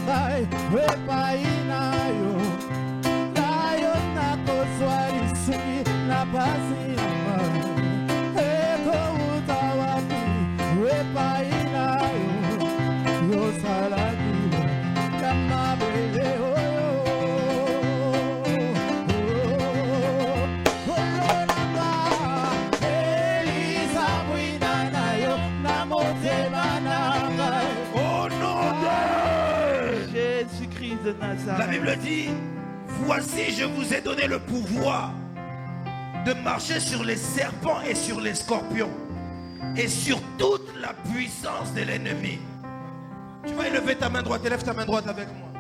ngai wepainayo nayo nakozwalisui na pasi yanga ekouta wapi wepainayo yosalaki kamabele oyo kolonanga elisa mwina nayo na motema nanga. Au nom de Jésus-Christ de Nazareth. La Bible dit, voici je vous ai donné le pouvoir de marcher sur les serpents et sur les scorpions et sur toute la puissance de l'ennemi. Tu vas élever ta main droite, élève ta main droite avec moi.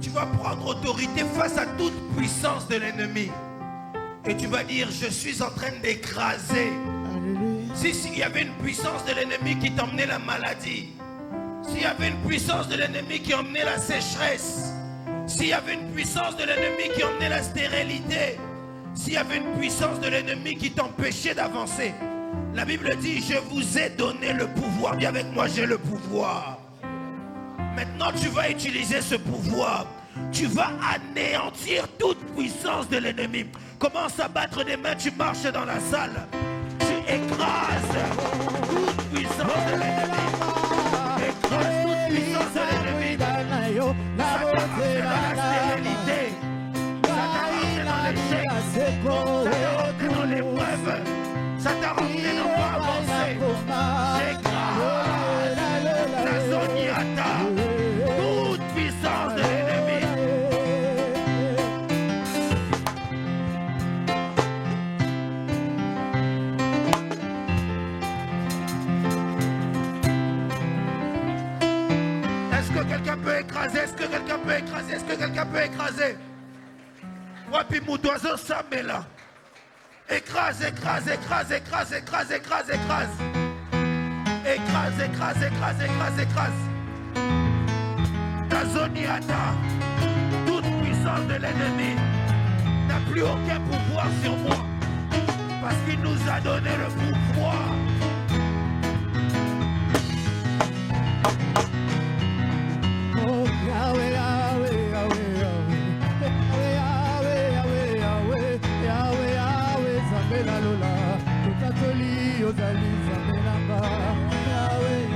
Tu vas prendre autorité face à toute puissance de l'ennemi. Et tu vas dire, je suis en train d'écraser. S'il y avait une puissance de l'ennemi qui t'emmenait la maladie, s'il y avait une puissance de l'ennemi qui emmenait la sécheresse, s'il y avait une puissance de l'ennemi qui emmenait la stérilité, s'il y avait une puissance de l'ennemi qui t'empêchait d'avancer, la Bible dit, je vous ai donné le pouvoir. Viens avec moi, j'ai le pouvoir. Maintenant, tu vas utiliser ce pouvoir. Tu vas anéantir toute puissance de l'ennemi. Commence à battre des mains, tu marches dans la salle. Tu écrases toute puissance de l'ennemi. Écrase toute puissance de l'ennemi. Ça t'arrache dans la stérilité. Ça t'arrache dans l'échec. Ça t'arrache dans l'épreuve. Ça t'a ramené dans pas avancer. J'écrase la zoniata, toute puissance de l'ennemi. Est-ce que quelqu'un peut écraser? Est-ce que quelqu'un peut écraser? Est-ce que quelqu'un peut écraser? Wapi Moudouazo Samela. Écrase, écrase, écrase, écrase, écrase, écrase, écrase. Écrase, écrase, écrase, écrase, écrase. Ta zoniata, toute puissance de l'ennemi n'a plus aucun pouvoir sur moi. Parce qu'il nous a donné le pouvoir. Oh, Yahweh, Yahweh, Yahweh, Yahweh, Yahweh, Yahweh, Yahweh, Yahweh, Zambela Lola, Tukatoli, Ozali, Zambela Ba, Yahweh,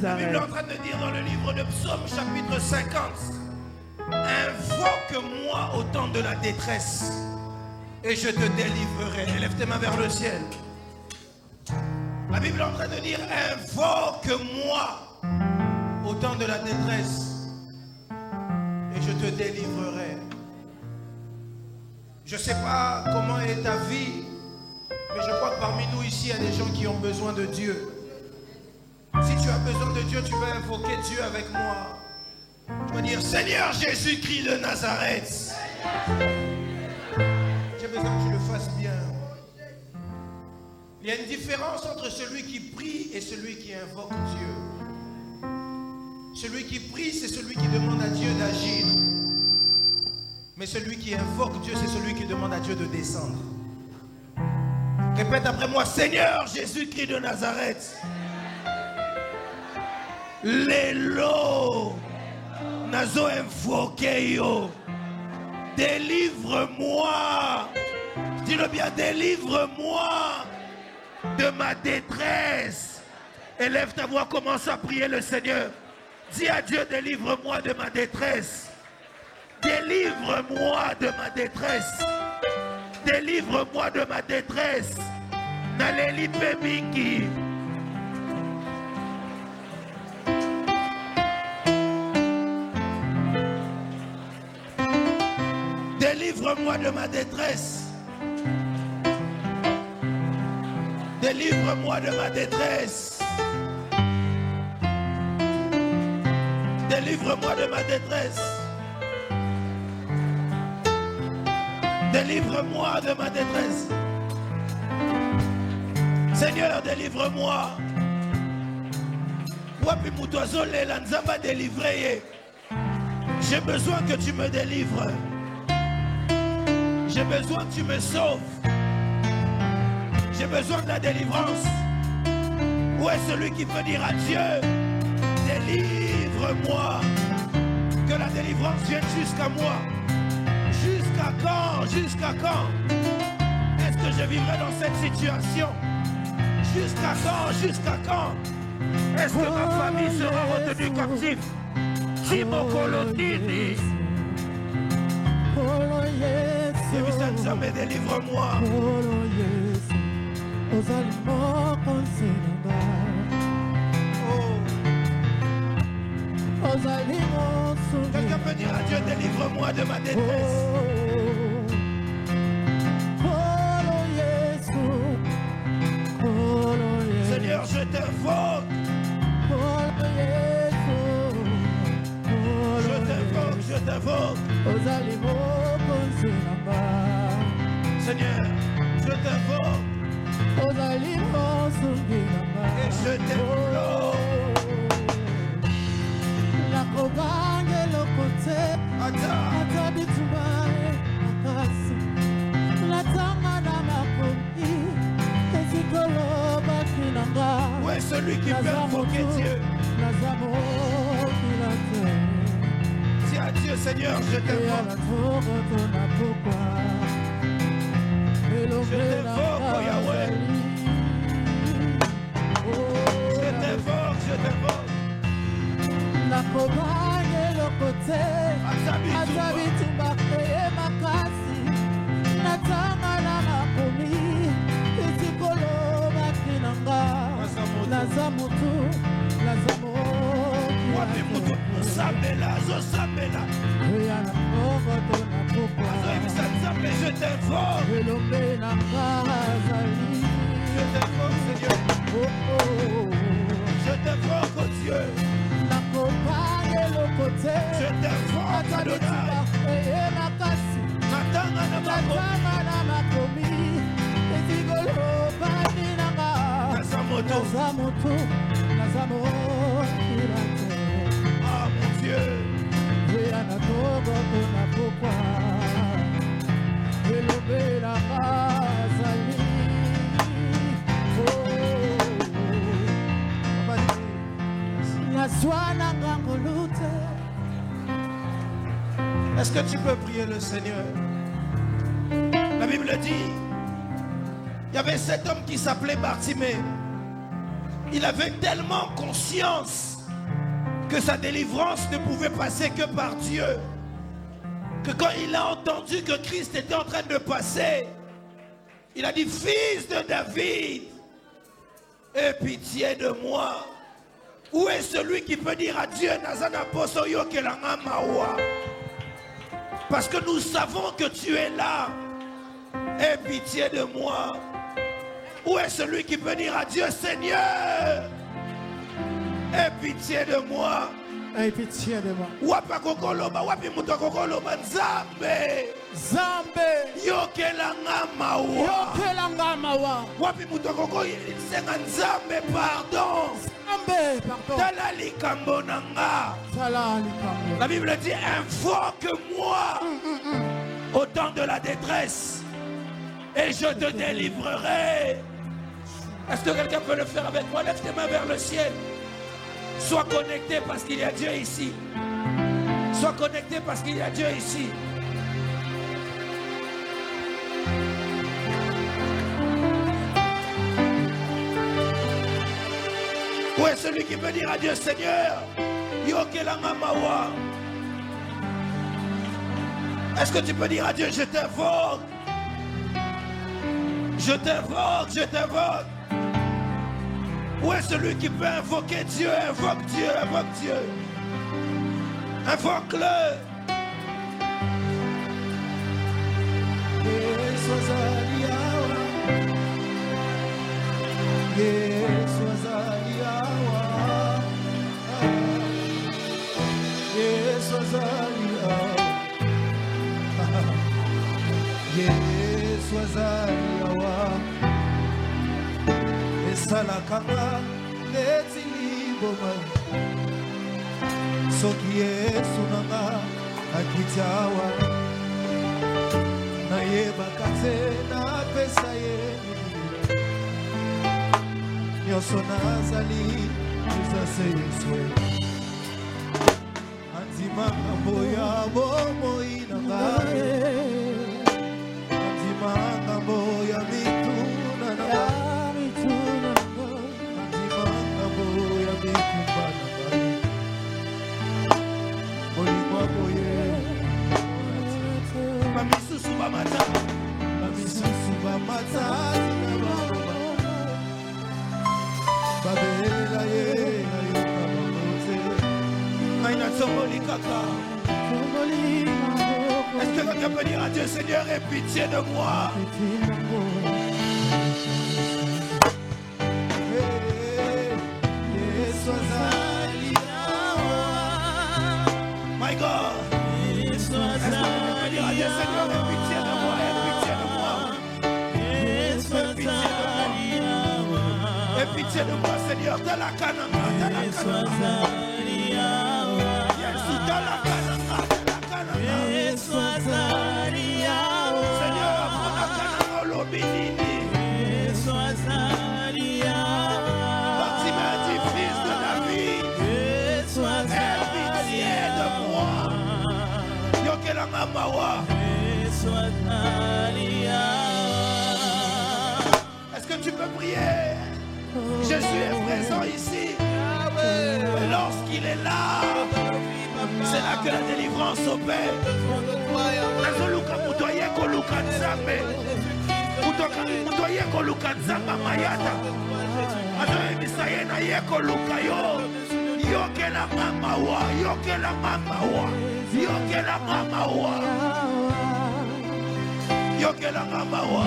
La Bible est en train de dire dans le livre de Psaume chapitre 50, invoque-moi au temps de la détresse et je te délivrerai. Élève tes mains vers le ciel. La Bible est en train de dire invoque-moi au temps de la détresse et je te délivrerai. Je ne sais pas comment est ta vie, mais je crois que parmi nous ici, il y a des gens qui ont besoin de Dieu. Si tu as besoin de Dieu, tu vas invoquer Dieu avec moi. Tu vas dire, Seigneur Jésus-Christ de Nazareth, j'ai besoin que tu le fasses bien. Il y a une différence entre celui qui prie et celui qui invoque Dieu. Celui qui prie, c'est celui qui demande à Dieu d'agir. Mais celui qui invoque Dieu, c'est celui qui demande à Dieu de descendre. Répète après moi, Seigneur Jésus-Christ de Nazareth. Lélo, nazo invoqué yo. Délivre-moi. Dis-le bien, délivre-moi de ma détresse. Élève ta voix, commence à prier le Seigneur. Dis à Dieu, délivre-moi de ma détresse. Délivre-moi de ma détresse. Délivre-moi de ma détresse. Naleli Pemingi. Délivre-moi de ma détresse. Délivre-moi de ma détresse. Délivre-moi de ma détresse. Délivre-moi de ma détresse. Seigneur, délivre-moi. Wapi Mutoazole Lanzamba délivré. J'ai besoin que tu me délivres. J'ai besoin que tu me sauves. J'ai besoin de la délivrance. Où est celui qui peut dire à Dieu, délivre-moi. Que la délivrance vienne jusqu'à moi. Jusqu'à quand? Jusqu'à quand est-ce que je vivrai dans cette situation? Jusqu'à quand? Jusqu'à quand est-ce que ma famille sera retenue captive? Timokolotini. Mais délivre-moi. Quelqu'un peut dire à Dieu, délivre-moi de ma détresse. Seigneur, je t'invoque. Je t'invoque, je t'invoque. Seigneur, je t'invoque. Et je t'implore. Où est celui qui peut invoquer Dieu? Dis à Dieu, Seigneur, je t'invoque. Je t'invoque, oh Yahweh. Je t'invoque, je t'invoque. Je t'invoque. Je t'invoque, Seigneur. Je t'invoque, oh Dieu. Je t'invoque, Adonai. Ah mon Dieu. Est-ce que tu peux prier le Seigneur? La Bible dit, il y avait cet homme qui s'appelait Bartimée. Il avait tellement conscience que sa délivrance ne pouvait passer que par Dieu, que quand il a entendu que Christ était en train de passer, il a dit, fils de David, aie pitié de moi. Où est celui qui peut dire à Dieu, parce que nous savons que tu es là. Aie pitié de moi. Où est celui qui peut dire à Dieu, Seigneur, aie pitié de moi. Aie pitié de moi. Wapa kokoloba, wapi muto kokoloba Nzambe. Zambe. Yokelanga mawa. Yokelanga mawa. Wapi muto kokosenga Nzambe pardon. Zambe, pardon. Tala likambo nanga. Tala likambo. La Bible dit invoque-moi au temps de la détresse et je te délivrerai. Est-ce que quelqu'un peut le faire avec moi? Lève tes mains vers le ciel. Sois connecté parce qu'il y a Dieu ici. Sois connecté parce qu'il y a Dieu ici. Où est celui qui peut dire à Dieu, Seigneur, Yokelanga mawa? Est-ce que tu peux dire à Dieu, je t'invoque? Je t'invoque, je t'invoque. Où est celui qui peut invoquer Dieu? Invoque Dieu, invoque Dieu. Invoque-le. Salakanga netilimboma soki Yesu nanga akitawa nayebaka te napesa ye nyonso nazali ezase Yesu andima ngambo ya bomoi na ngai andima ngambo ya mituna na ngai Est-ce que quelqu'un peut dire à Dieu, Seigneur, aie pitié de moi? My God. Est-ce que quelqu'un peut dire à Dieu, Seigneur, aie pitié de moi, aie pitié de moi? Aie pitié de moi, Seigneur, de la canama, de la canama. Seigneur, pour la canama, l'obénini. Bâtiment du fils de David. Aie pitié de moi. Yokelanga mawa. Est-ce que tu peux prier? Jésus est présent ici. Et lorsqu'il est là, c'est là que la délivrance opère. Nazoluka mutoye koluka nzambe. Mutoye koluka nzamba mayata. Azoye misaye na ye koluka yo. Yokela mamawa, yokela mamawa, yokela mamawa. Yokela mamawa.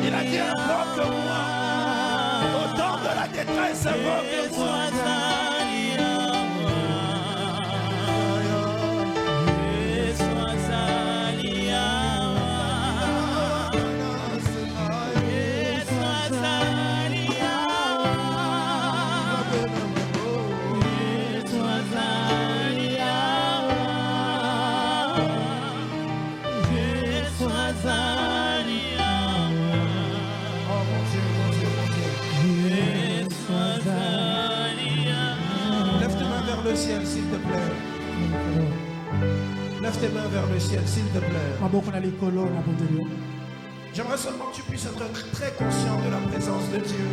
Il a dit invoque-moi. Au temps de la détresse, invoque-moi. Le ciel, s'il te plaît. Lève tes mains vers le ciel, s'il te plaît. J'aimerais seulement que tu puisses être très conscient de la présence de Dieu.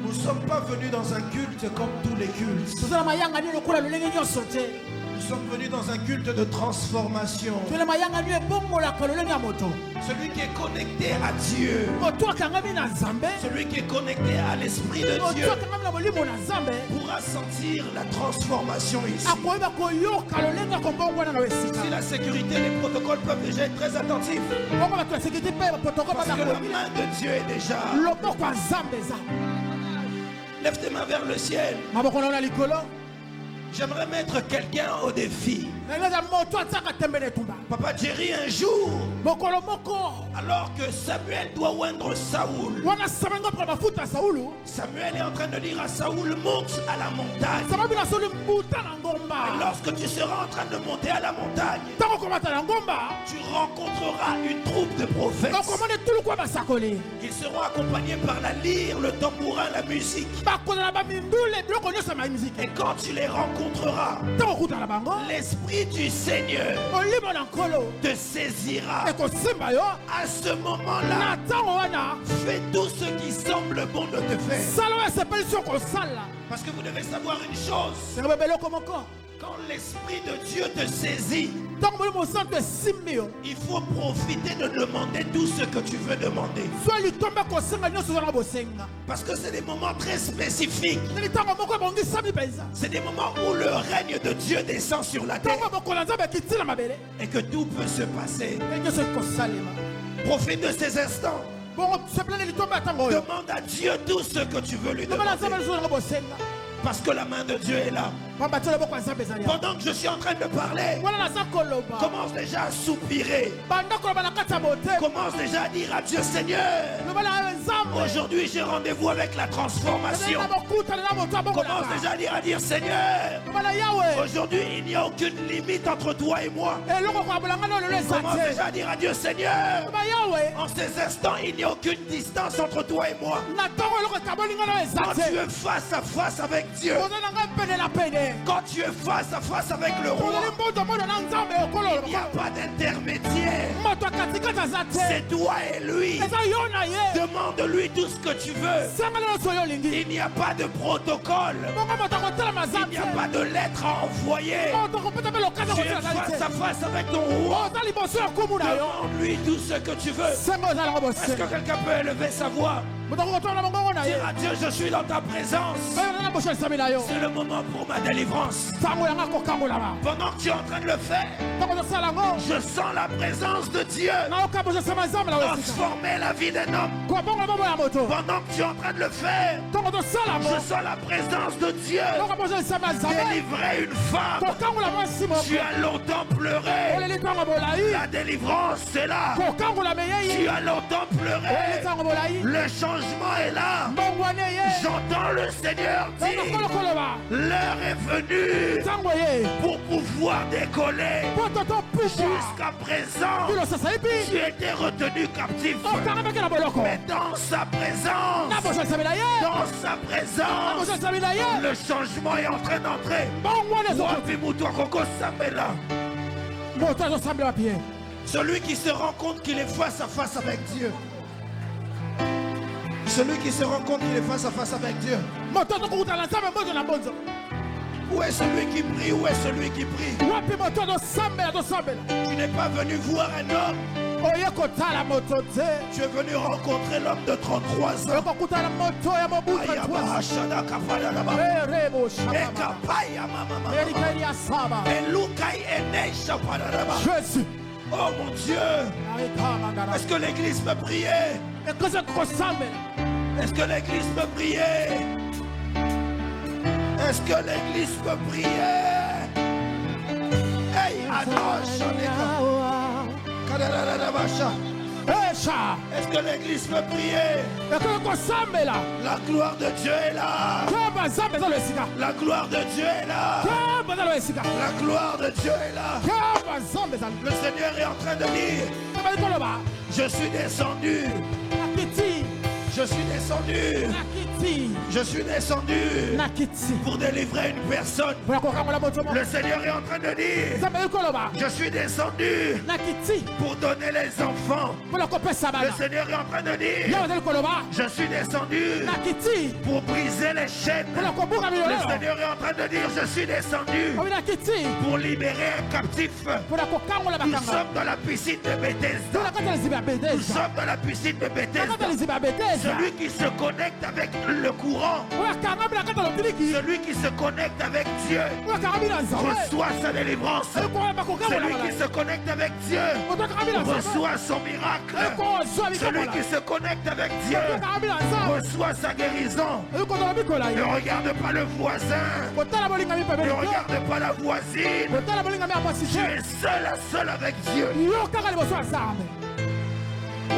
Nous ne sommes pas venus dans un culte comme tous les cultes. Nous sommes venus dans un culte de transformation. Celui qui est connecté à Dieu, celui qui est connecté à l'Esprit de Dieu, pourra sentir la transformation ici. Si la sécurité et les protocoles peuvent déjà être très attentifs, parce que la main de Dieu est déjà. Lève tes mains vers le ciel. J'aimerais mettre quelqu'un au défi. Papa Jerry, un jour, alors que Samuel doit oindre Saoul, Samuel est en train de dire à Saoul, monte à la montagne. Et lorsque tu seras en train de monter à la montagne, tu rencontreras une troupe de prophètes. Ils seront accompagnés par la lyre, le tambourin, la musique. Et quand tu les rencontreras, l'Esprit du Seigneur te saisira. À ce moment-là, fais tout ce qui semble bon de te faire. Parce que vous devez savoir une chose. Quand l'Esprit de Dieu te saisit, il faut profiter de demander tout ce que tu veux demander. Parce que c'est des moments très spécifiques. C'est des moments où le règne de Dieu descend sur la terre. Et que tout peut se passer. Profite de ces instants. Demande à Dieu tout ce que tu veux lui demander. Parce que la main de Dieu est là. Pendant que je suis en train de parler, commence déjà à soupirer. Commence déjà à dire à Dieu, Seigneur, aujourd'hui j'ai rendez-vous avec la transformation. Commence déjà à dire, Seigneur, aujourd'hui il n'y a aucune limite entre toi et moi. Commence déjà à dire à Dieu, Seigneur, en ces instants il n'y a aucune distance entre toi et moi. Quand tu es face à face avec Dieu, quand tu es face à face avec le roi, il n'y a pas d'intermédiaire. C'est toi et lui. Demande-lui tout ce que tu veux. Il n'y a pas de protocole. Il n'y a pas de lettre à envoyer. Tu es face à face avec ton roi. Demande-lui tout ce que tu veux. Est-ce que quelqu'un peut élever sa voix? Dire à Dieu, je suis dans ta présence. C'est le moment pour ma délivrance. Pendant que tu es en train de le faire, je sens la présence de Dieu transformer la vie d'un homme. Pendant que tu es en train de le faire, je sens la présence de Dieu délivrer une femme. Tu as longtemps pleuré. La délivrance est là. Tu as longtemps pleuré. Le changement est là. J'entends le Seigneur dire, l'heure est venue pour pouvoir décoller. Jusqu'à présent, tu étais retenu captif. Mais dans sa présence, le changement est en train d'entrer. Celui qui se rend compte qu'il est face à face avec Dieu. Celui qui se rend compte qu'il est face à face avec Dieu. Où est celui qui prie? Où est celui qui prie? Tu n'es pas venu voir un homme. Tu es venu rencontrer l'homme de 33 ans. Jésus. Oh mon Dieu. Est-ce que l'église peut prier? Est-ce que l'église peut prier? Est-ce que l'église peut prier? Hey, est-ce que l'église peut prier? La gloire de Dieu est là. La gloire de Dieu est là. La gloire de Dieu est là. Le Seigneur est en train de dire, je suis descendu. Je suis descendu. Je suis descendu pour délivrer une personne. Le Seigneur est en train de dire, je suis descendu pour donner les enfants. Le Seigneur est en train de dire, je suis descendu pour briser les chaînes. Le Seigneur est en train de dire, je suis descendu pour libérer un captif. Nous sommes dans la piscine de Bethesda. Nous sommes dans la piscine de Bethesda. Celui qui se connecte avec le courant, celui qui se connecte avec Dieu reçoit sa délivrance. Celui qui se connecte avec Dieu reçoit son miracle. Celui qui se connecte avec Dieu reçoit sa guérison. Ne regarde pas le voisin. Ne regarde pas la voisine. Tu es seul avec Dieu.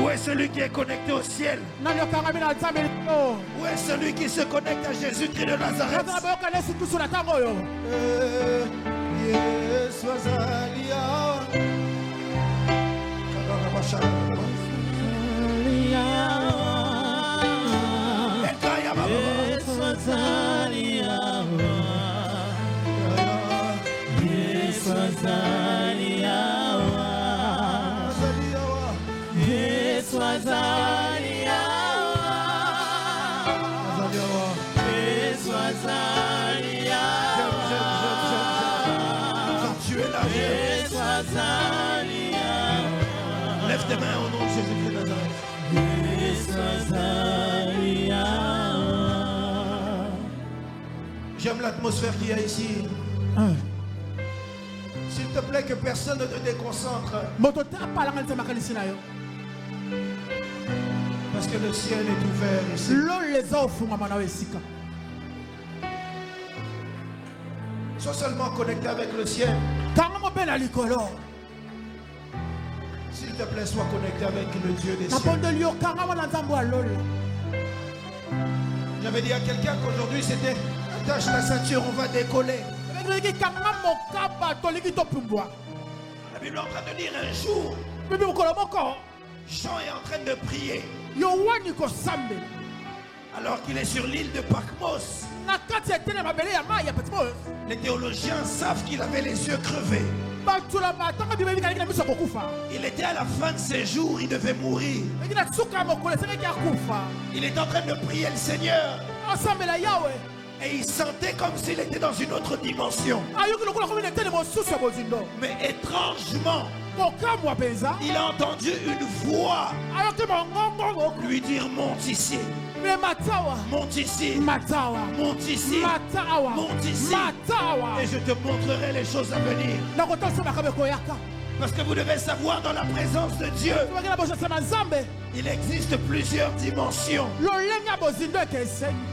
Où est celui qui est connecté au ciel? Où est celui qui se connecte à Jésus-Christ de Nazareth? Tu es là. Lève tes mains au nom de Jésus-Christ de Nazareth. J'aime l'atmosphère qu'il y a ici. S'il te plaît, que personne ne te déconcentre. Parce que le ciel est ouvert ici. Sois seulement connecté avec le ciel. S'il te plaît, sois connecté avec le Dieu des cieux. J'avais dit à quelqu'un qu'aujourd'hui c'était attache la ceinture, on va décoller. La Bible est en train de dire un jour, Jean est en train de prier alors qu'il est sur l'île de Patmos. Les théologiens savent qu'il avait les yeux crevés. Il était à la fin de ses jours, il devait mourir. Il est en train de prier le Seigneur. Et il sentait comme s'il était dans une autre dimension. Mais étrangement, il a entendu une voix lui dire monte ici. Monte ici. Monte ici. Monte ici. Et je te montrerai les choses à venir. Parce que vous devez savoir, dans la présence de Dieu, il existe plusieurs dimensions.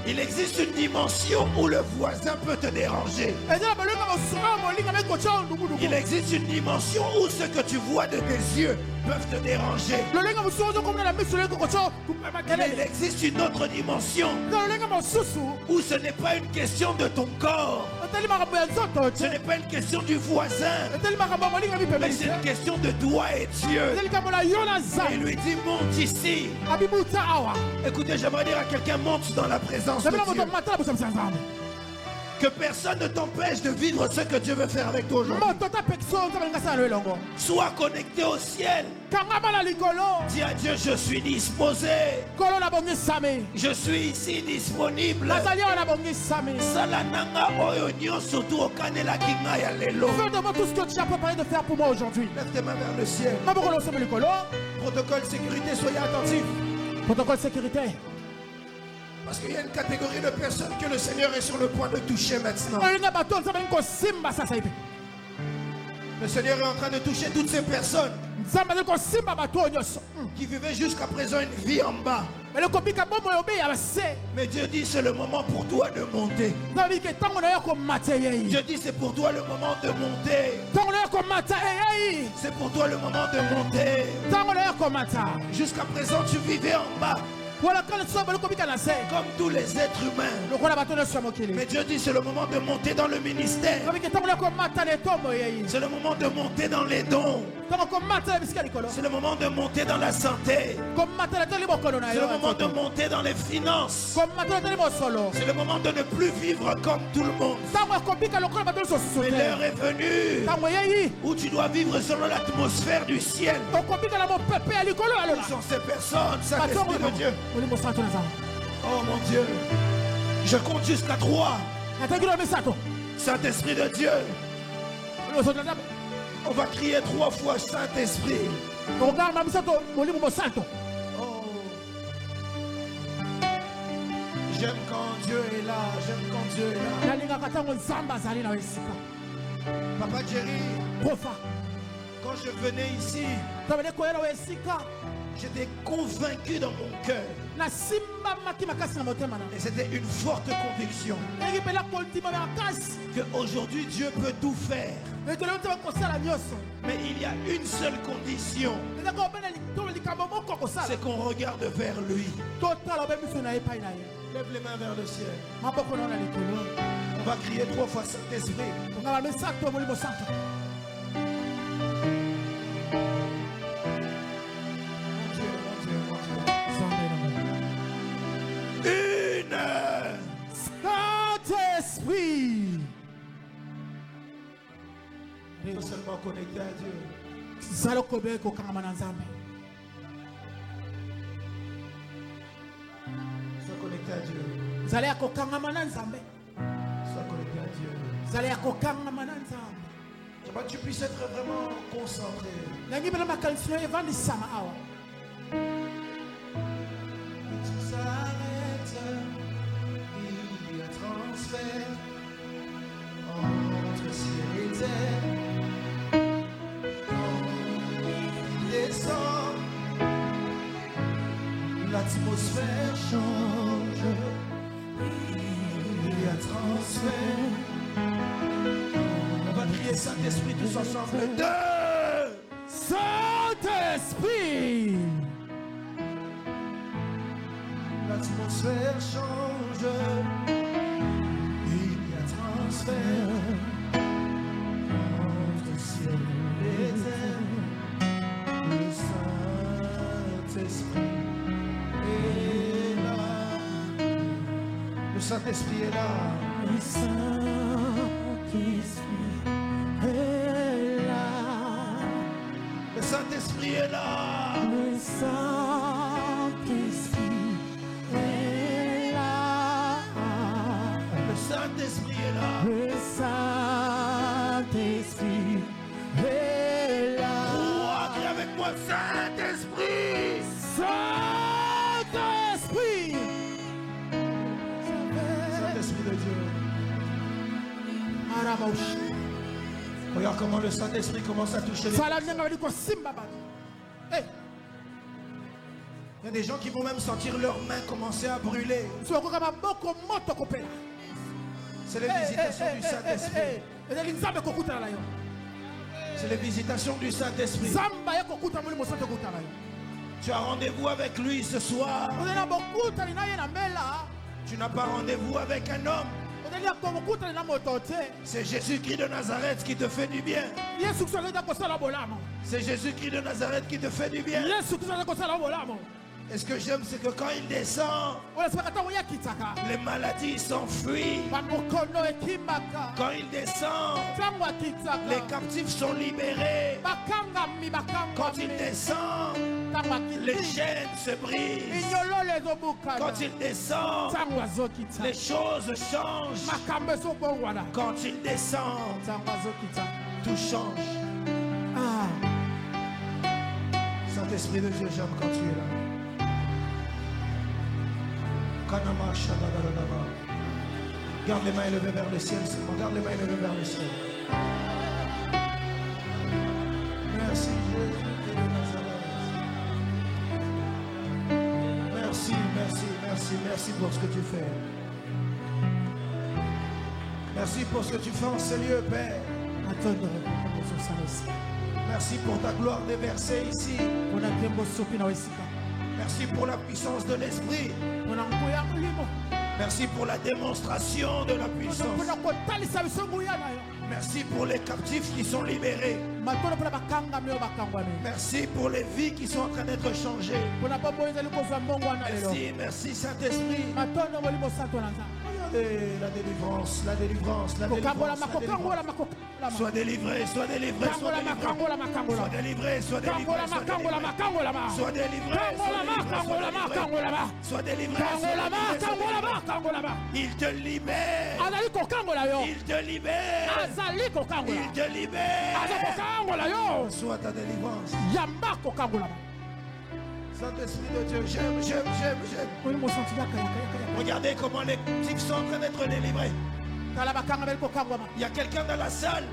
Il existe une dimension où le voisin peut te déranger. Il existe une dimension où ce que tu vois de tes yeux peuvent te déranger. Mais il existe une autre dimension où ce n'est pas une question de ton corps. Ce n'est pas une question du voisin. Mais c'est une question de toi et Dieu. Et il lui dit monte ici. Écoutez, j'aimerais dire à quelqu'un monte dans la présence de Dieu. Que personne ne t'empêche de vivre ce que Dieu veut faire avec toi aujourd'hui. Sois connecté au ciel. Dis à Dieu, je suis disposé. Je suis ici disponible. Fais-moi tout ce que tu as préparé de faire pour moi aujourd'hui. Lève tes mains vers le ciel. Protocole sécurité, soyez attentifs. Protocole sécurité. Parce qu'il y a une catégorie de personnes que le Seigneur est sur le point de toucher maintenant. Le Seigneur est en train de toucher toutes ces personnes qui vivaient jusqu'à présent une vie en bas. Mais Dieu dit c'est le moment pour toi de monter. Dieu dit c'est pour toi le moment de monter. C'est pour toi le moment de monter. Jusqu'à présent tu vivais en bas. Comme tous les êtres humains. Mais Dieu dit c'est le moment de monter dans le ministère. C'est le moment de monter dans les dons. C'est le moment de monter dans la santé. C'est le moment de monter dans les finances. C'est le moment de ne plus vivre comme tout le monde. Mais l'heure est venue où tu dois vivre selon l'atmosphère du ciel. Où sont ces personnes, Saint-Esprit de Dieu? Oh mon Dieu, je compte jusqu'à 3. Saint-Esprit de Dieu, on va crier 3 fois Saint-Esprit. Oh. J'aime quand Dieu est là, j'aime quand Dieu est là. Papa Jerry, quand je venais ici, j'étais convaincu dans mon cœur. Et c'était une forte conviction qu'aujourd'hui Dieu peut tout faire. Mais il y a une seule condition, c'est qu'on regarde vers lui. Lève les mains vers le ciel. On va crier 3 fois Saint-Esprit. Mon Dieu. Une Saint-Esprit. Il faut seulement connecter à Dieu. Sois connecté à Dieu. Sois connecté à Dieu. J'aimerais que tu puisses être vraiment concentré. Tout s'arrête, il y a transfert entre ciel et terre. Quand il descend, l'atmosphère change. Il y a transfert. On va crier Saint-Esprit tous ensemble. 2 Saint-Esprit. L'atmosphère change. Il y a transfert entre ciel et terre. Le Saint-Esprit est là. Le Saint-Esprit est là. Le Saint-Esprit est là. Le Saint-Esprit est là. Le Saint-Esprit est là. Le Saint-Esprit est là. Le Saint-Esprit est là. Oh, crie avec moi, Saint-Esprit. Saint-Esprit. Saint-Esprit de Dieu. Regarde comment le Saint-Esprit commence à toucher les personnes. Il y a des gens qui vont même sentir leurs mains commencer à brûler. C'est les visitations du Saint-Esprit. C'est les visitations du Saint-Esprit. Tu as rendez-vous avec lui ce soir. Tu n'as pas rendez-vous avec un homme. C'est Jésus-Christ de Nazareth qui te fait du bien. C'est Jésus-Christ de Nazareth qui te fait du bien. Et ce que j'aime, c'est que quand il descend, les maladies s'enfuient. Quand il descend, les captifs sont libérés. Quand il descend, les chaînes se brisent. Quand il descend, les choses changent. Quand il descend, tout change. Saint-Esprit de Dieu, j'aime quand tu es là. Garde les mains élevées vers le ciel. Garde les mains élevées vers le ciel. Merci Jésus de Nazareth. Merci, merci, merci, merci pour ce que tu fais. Merci pour ce que tu fais en ce lieu, Père. Merci pour ta gloire déversée ici. Merci pour la puissance de l'Esprit. Merci pour la démonstration de la puissance. Merci pour les captifs qui sont libérés. Merci pour les vies qui sont en train d'être changées. Merci, merci Saint-Esprit. La délivrance, la délivrance, la délivrance. Sois délivré, sois délivré, sois délivré. Sois délivré, sois délivré. Sois délivré, sois délivré. Il te libère. Il te libère. Il te libère. Sois ta délivrance. Saint-Esprit de Dieu, j'aime. Regardez comment les captifs sont en train d'être délivrés. Il y a quelqu'un dans la salle.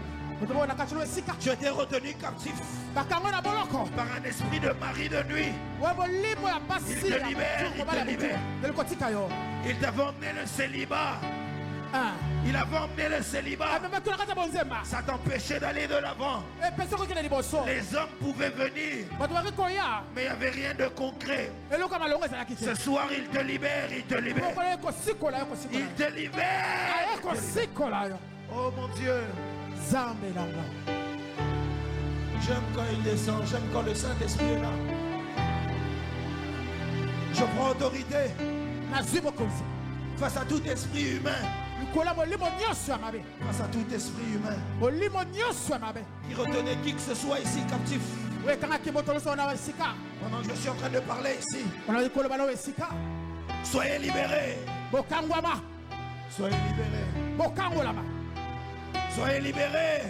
Tu étais retenu captif par un esprit de mari de nuit. Il te libère. Il t'avait emmené le célibat. Il avait emmené le célibat. Ça t'empêchait d'aller de l'avant. Les hommes pouvaient venir, mais il n'y avait rien de concret. Ce soir, il te libère. Il te libère. Oh mon Dieu. J'aime quand il descend. J'aime quand le Saint-Esprit est là. Je prends autorité face à tout esprit humain. Face à tout esprit humain qui retenait qui que ce soit ici captif. Pendant que je suis en train de parler ici, soyez libérés. Soyez libérés. Soyez libérés.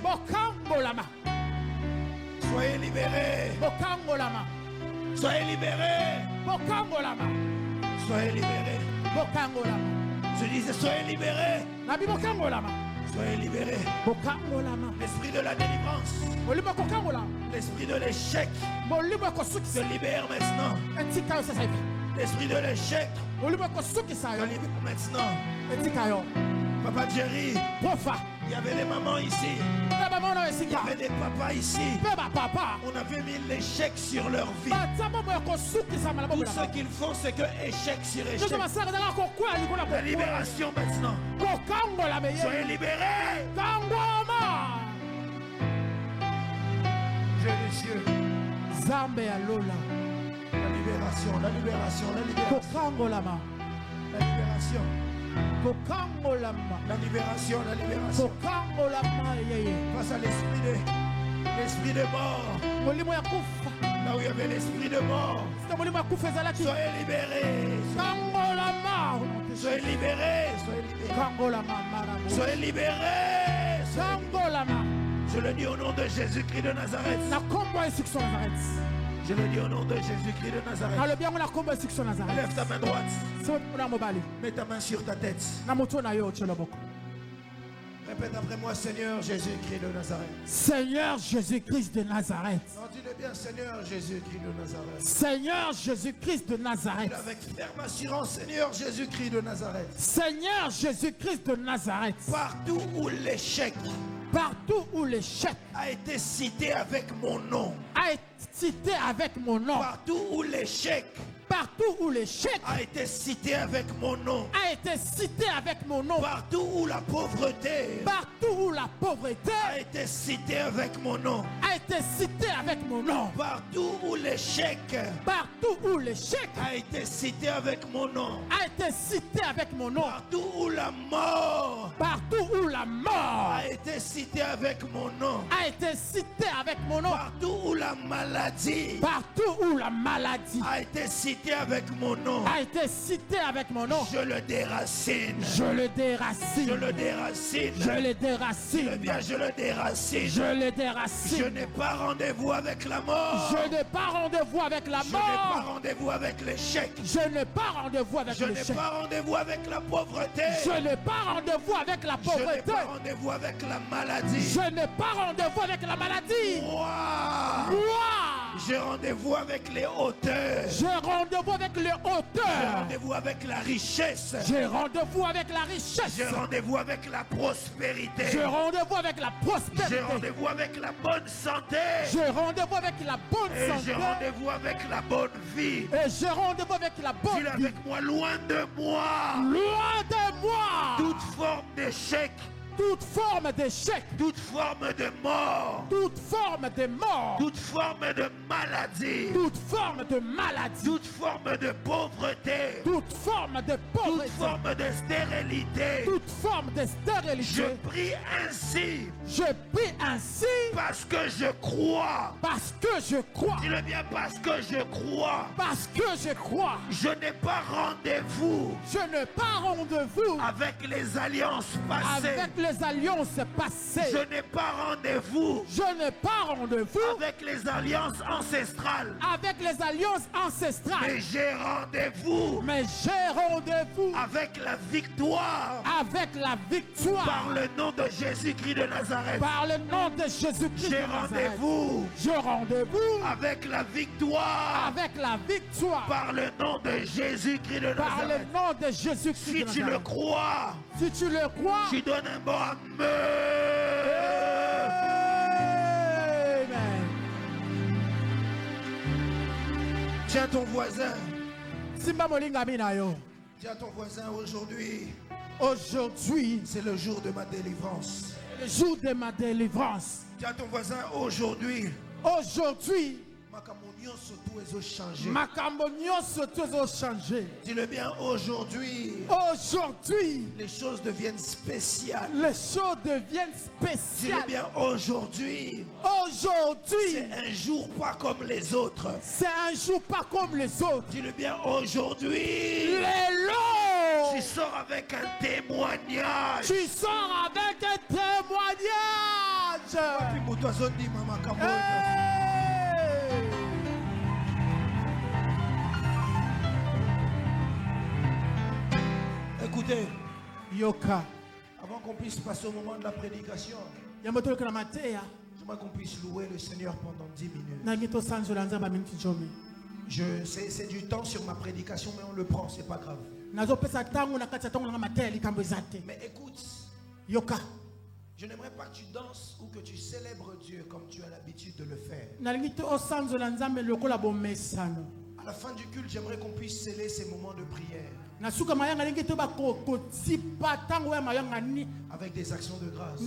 Soyez libérés. Soyez libérés. Soyez libérés. Je disais soyez libérés. Soyez libérés. L'esprit de la délivrance, l'esprit de l'échec se libère maintenant. L'esprit de l'échec se libère maintenant. Papa Jerry, il y avait des mamans ici. Il y avait des papas ici. On avait mis l'échec sur leur vie. Tout ce qu'ils font, c'est que échec sur échec. La libération maintenant. Soyez libérés. Dieu des cieux. La libération. La libération. La libération. La libération, la libération. Face à l'esprit de mort. Là où il y avait l'esprit de mort. Soyez libérés. Soyez libérés. Soyez libérés. Je le dis au nom de Jésus-Christ de Nazareth. Je le dis au nom de Jésus-Christ de Nazareth. Lève ta main droite. Mets ta main sur ta tête. Répète après moi, Seigneur Jésus-Christ de Nazareth. Seigneur Jésus-Christ de Nazareth. Non, dis-le bien, Seigneur Jésus-Christ de Nazareth. Seigneur Jésus-Christ de Nazareth. Avec ferme assurance, Seigneur Jésus-Christ de Nazareth. Seigneur Jésus-Christ de Nazareth. Partout où l'échec a été cité avec mon nom. Partout où l'échec a été cité avec mon nom. Partout où la pauvreté a été cité avec mon nom. Partout où l'échec a été cité avec mon nom. Partout où la mort a été cité avec mon nom. Partout où la maladie a été cité avec mon nom. Je le déracine. Je le déracine. Bien, je le déracine. Je n'ai pas rendez-vous avec la mort. Je n'ai pas rendez-vous avec l'échec. Je n'ai pas rendez-vous avec la pauvreté. Je n'ai pas rendez-vous avec la maladie. J'ai rendez-vous avec les hauteurs. J'ai rendez-vous avec la richesse. J'ai rendez-vous avec la prospérité. J'ai rendez-vous avec la bonne santé. J'ai rendez-vous avec la bonne vie. Dis avec moi, loin de moi. Toute forme d'échec. Toute forme de mort. Toute forme de maladie. Toute forme de pauvreté. Toute forme de stérilité. Je prie ainsi. Parce que je crois. Dis-le bien, parce que je crois. Je n'ai pas rendez-vous. Avec les alliances passées. les alliances passées. Je n'ai pas rendez-vous. Je n'ai pas rendez-vous avec les alliances ancestrales. Avec les alliances ancestrales. Mais j'ai rendez-vous. Mais j'ai rendez-vous avec la victoire. Avec la victoire. Par le nom de Jésus-Christ de Nazareth. Par le nom de Jésus-Christ. J'ai rendez-vous. J'ai rendez-vous avec la victoire. Avec la victoire. Par le nom de Jésus-Christ de Nazareth. Par le nom de Jésus-Christ. Si tu le crois. Si tu le crois. Tu donnes un bon amen. Tiens ton voisin. Simba molinga mina yo. Tiens ton voisin aujourd'hui. Aujourd'hui, c'est le jour de ma délivrance. Le jour de ma délivrance. Tiens ton voisin aujourd'hui. Aujourd'hui, Makambo nyonso tout changé. Dis-le bien aujourd'hui. Aujourd'hui, les choses deviennent spéciales. Les choses deviennent spéciales. Dis-le bien aujourd'hui. Aujourd'hui, c'est un jour pas comme les autres. C'est un jour pas comme les autres. Dis-le bien aujourd'hui. Lélo. Tu sors avec un témoignage. Tu sors avec un témoignage. Écoutez, Yoka. Avant qu'on puisse passer au moment de la prédication, j'aimerais qu'on puisse louer le Seigneur pendant 10 minutes. C'est du temps sur ma prédication, mais on le prend, c'est pas grave. Mais écoute, Yoka. Je n'aimerais pas que tu danses ou que tu célèbres Dieu comme tu as l'habitude de le faire. À la fin du culte, j'aimerais qu'on puisse sceller ces moments de prière avec des actions de grâce.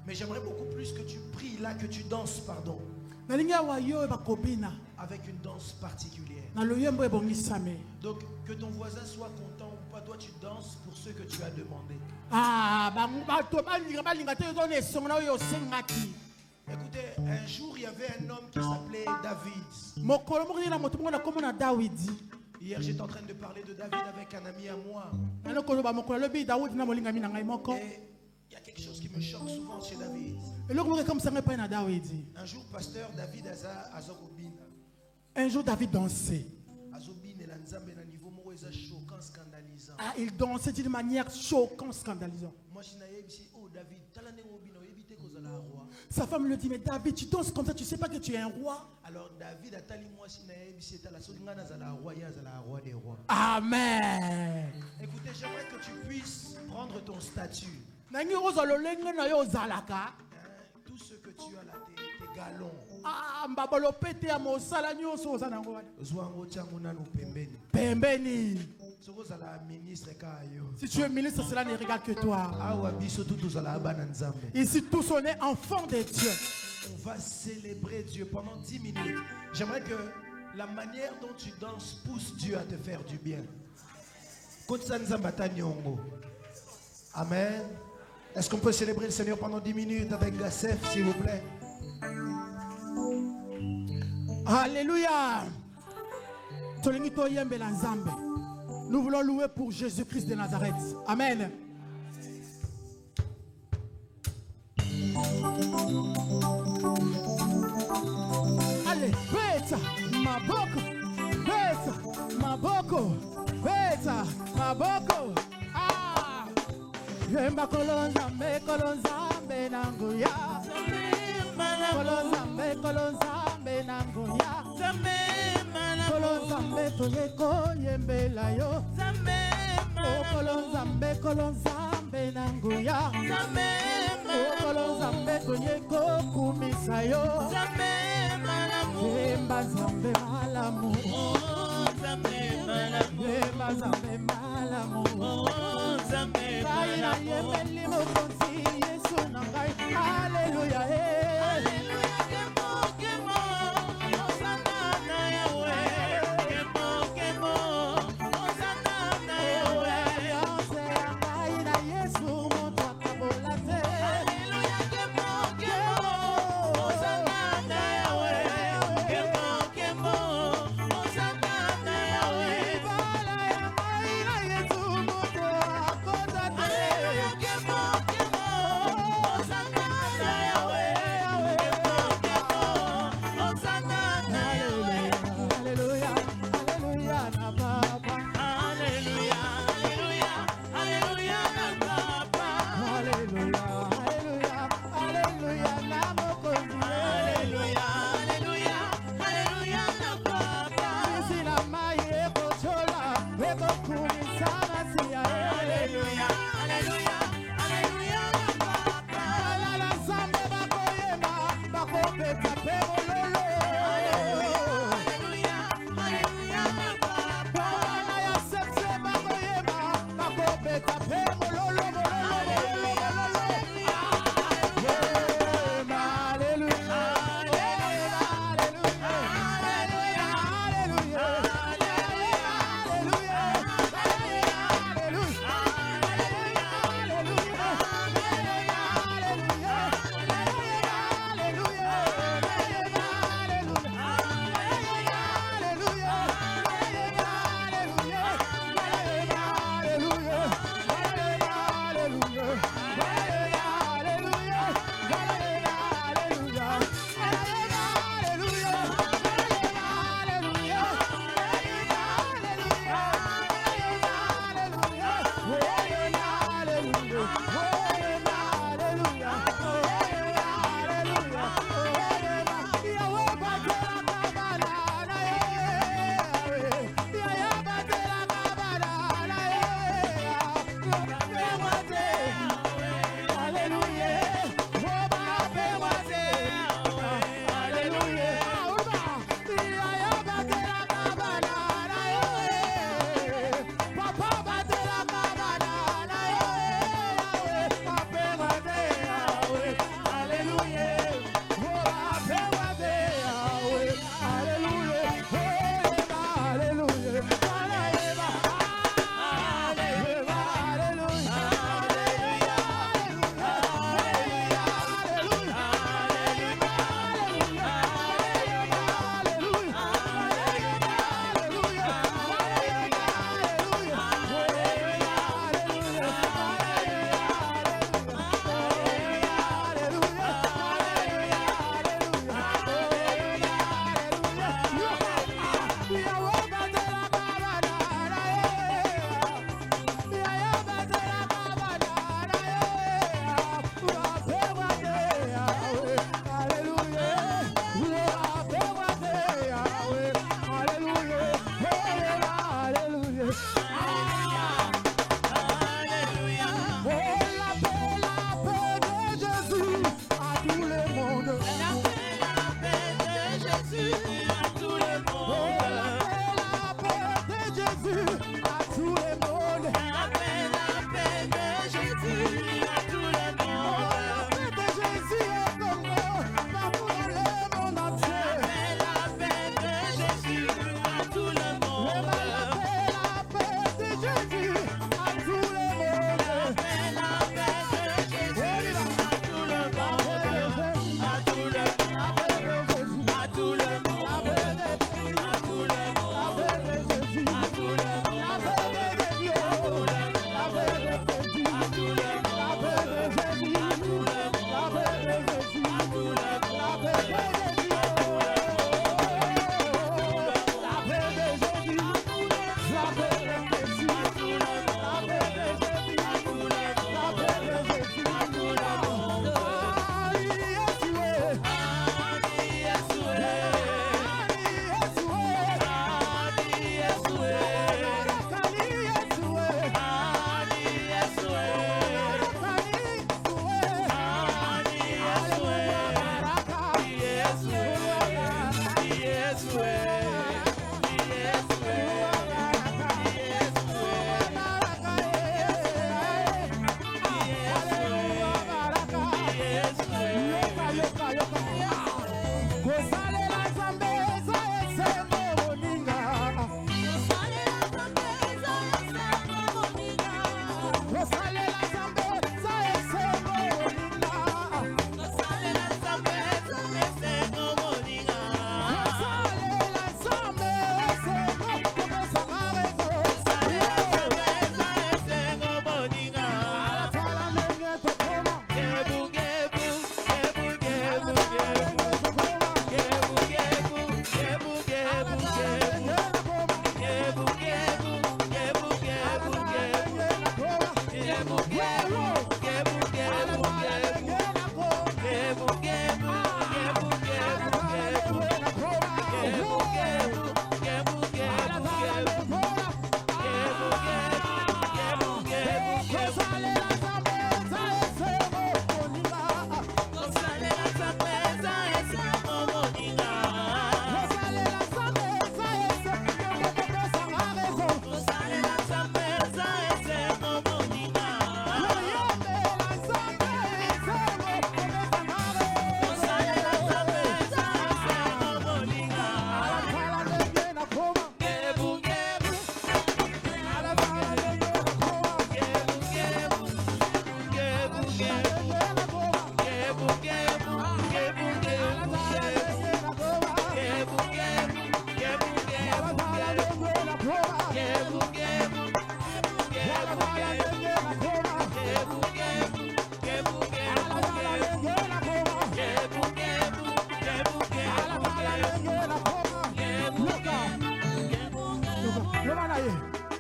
Mais j'aimerais beaucoup plus que tu pries là, que tu danses, pardon, avec une danse particulière. Donc que ton voisin soit content ou pas, toi tu danses pour ceux que tu as demandé. Écoutez, un jour il y avait un homme qui s'appelait David. Hier j'étais en train de parler de David avec un ami à moi. Et il y a quelque chose qui me choque souvent chez David. Un jour, pasteur David Azokobina. Un jour, David dansait. Ah, il dansait d'une manière choquante, scandalisante. Sa femme lui dit, mais David, tu danses comme ça, tu ne sais pas que tu es un roi. Alors David a tali moi si roi des rois. Amen. Écoutez, j'aimerais que tu puisses prendre ton statut. Tout ce que tu as là, tes galons. Si tu es ministre, cela ne regarde que toi. Ici, tous on est enfants de Dieu. On va célébrer Dieu pendant 10 minutes. J'aimerais que la manière dont tu danses pousse Dieu à te faire du bien. Amen. Est-ce qu'on peut célébrer le Seigneur pendant 10 minutes avec Gassef, s'il vous plaît? Alléluia. Nous voulons louer pour Jésus-Christ de Nazareth. Amen. Allez, beta, maboko, beta, maboko, beta, maboko. Ah, Yemba kolonzambe, kolonzambe nanguya. Kolonzambe, kolonzambe nanguya. Kolonzambe, toyeko yembela yo. Kolonzambe, kolonzambe nanguya. Kolonzambe, toyeko kumisa yo. Yemba zambe malamu. Yemba zambe malamu. Kaina yembeli mokonzi Yesu nangai. Alléluia.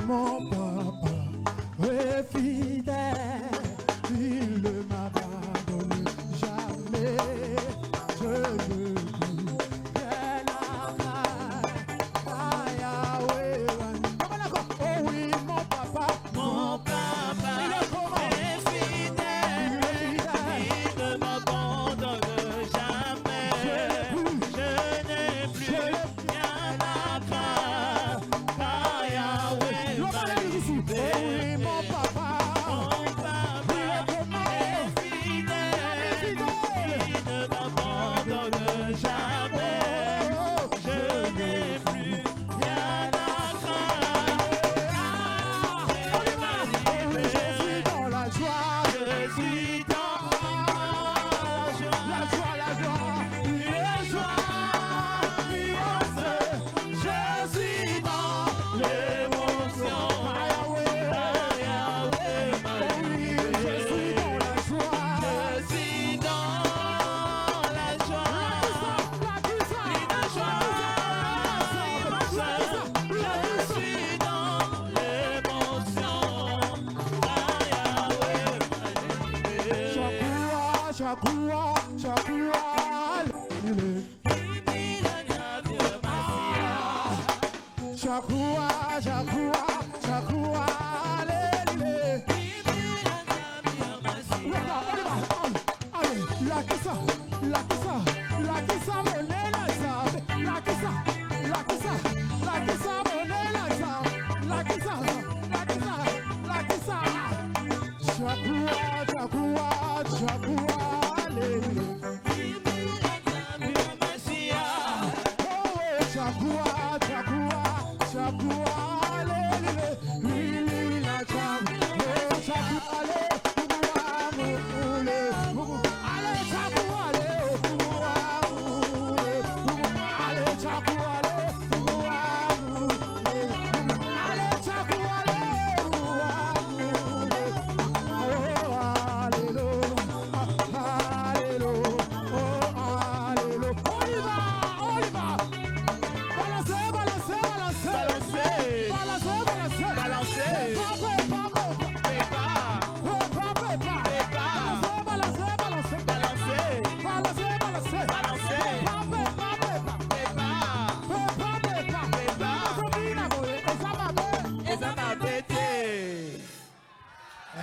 Mon papa est fidèle, il ne m'abandonne jamais. Je ne dis qu'elle a Yahweh. Oh oui, mon papa est fidèle, il ne m'abandonne jamais. Je n'ai plus rien à craindre. Yahweh. Oui, mon papa est fidèle, il ne m'abandonne jamais. Je n'ai plus rien à craindre. Je suis dans la joie, je suis dans la joie, la joie immense. Je suis dans l'émotion.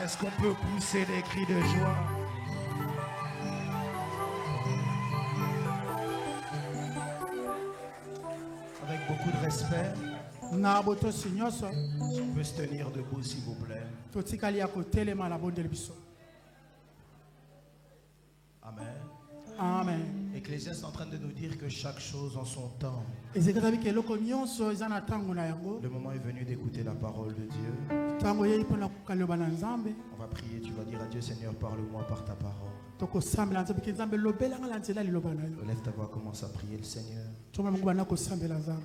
Est-ce qu'on peut pousser des cris de joie? Avec beaucoup de respect, na botosi nyonso on peut se tenir debout s'il vous plaît. totikali ya kotelema na bondeli biso. Amen. Amen. Ecclésiaste est en train de nous dire que chaque chose en son temps. ezekatabi ke eloko nyonso eza na ntango na yango. Le moment est venu d'écouter la parole de Dieu. ntango yei mpona kokaloba na nzambe. On va prier, tu vas dire à Dieu, Seigneur, parle-moi par ta parole. tokosambela nzambe ke nzambe lobelanga na nzela liloba na yo. Lève ta voix, commence à prier le Seigneur. toma mungu bana kosambela nzambe.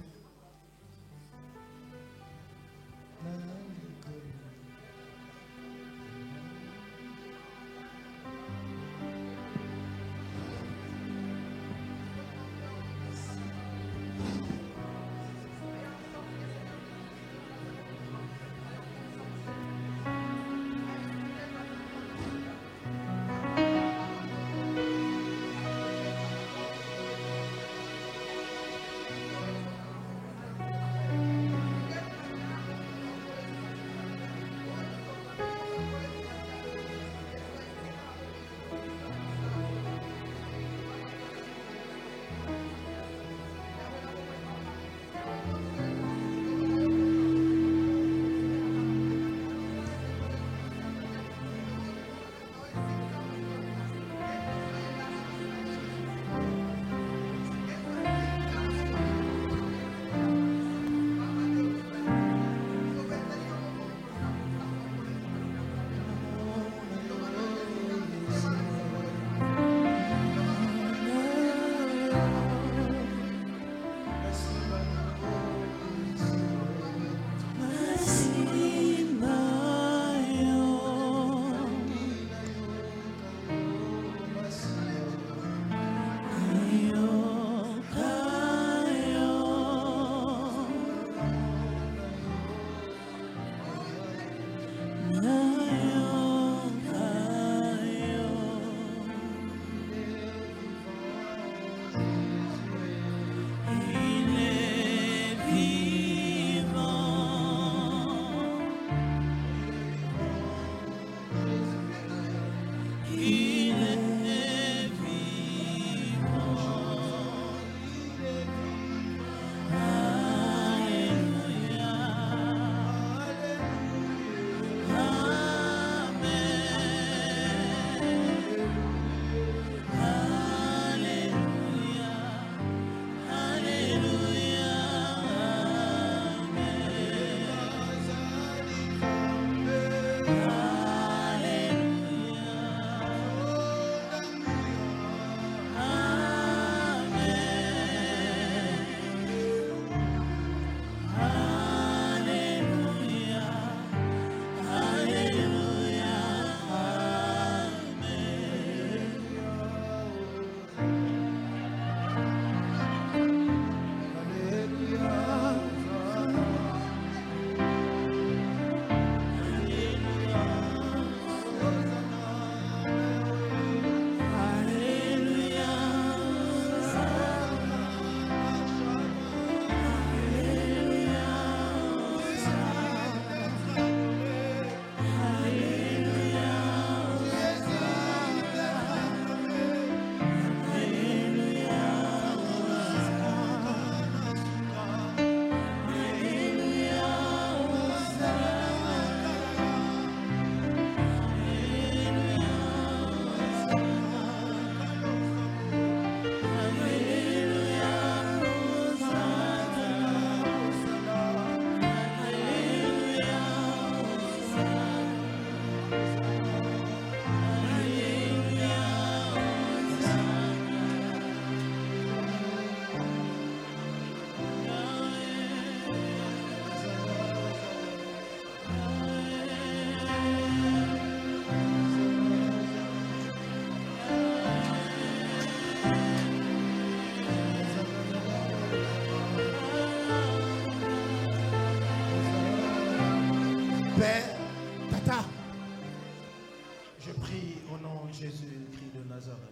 Jésus-Christ de Nazareth.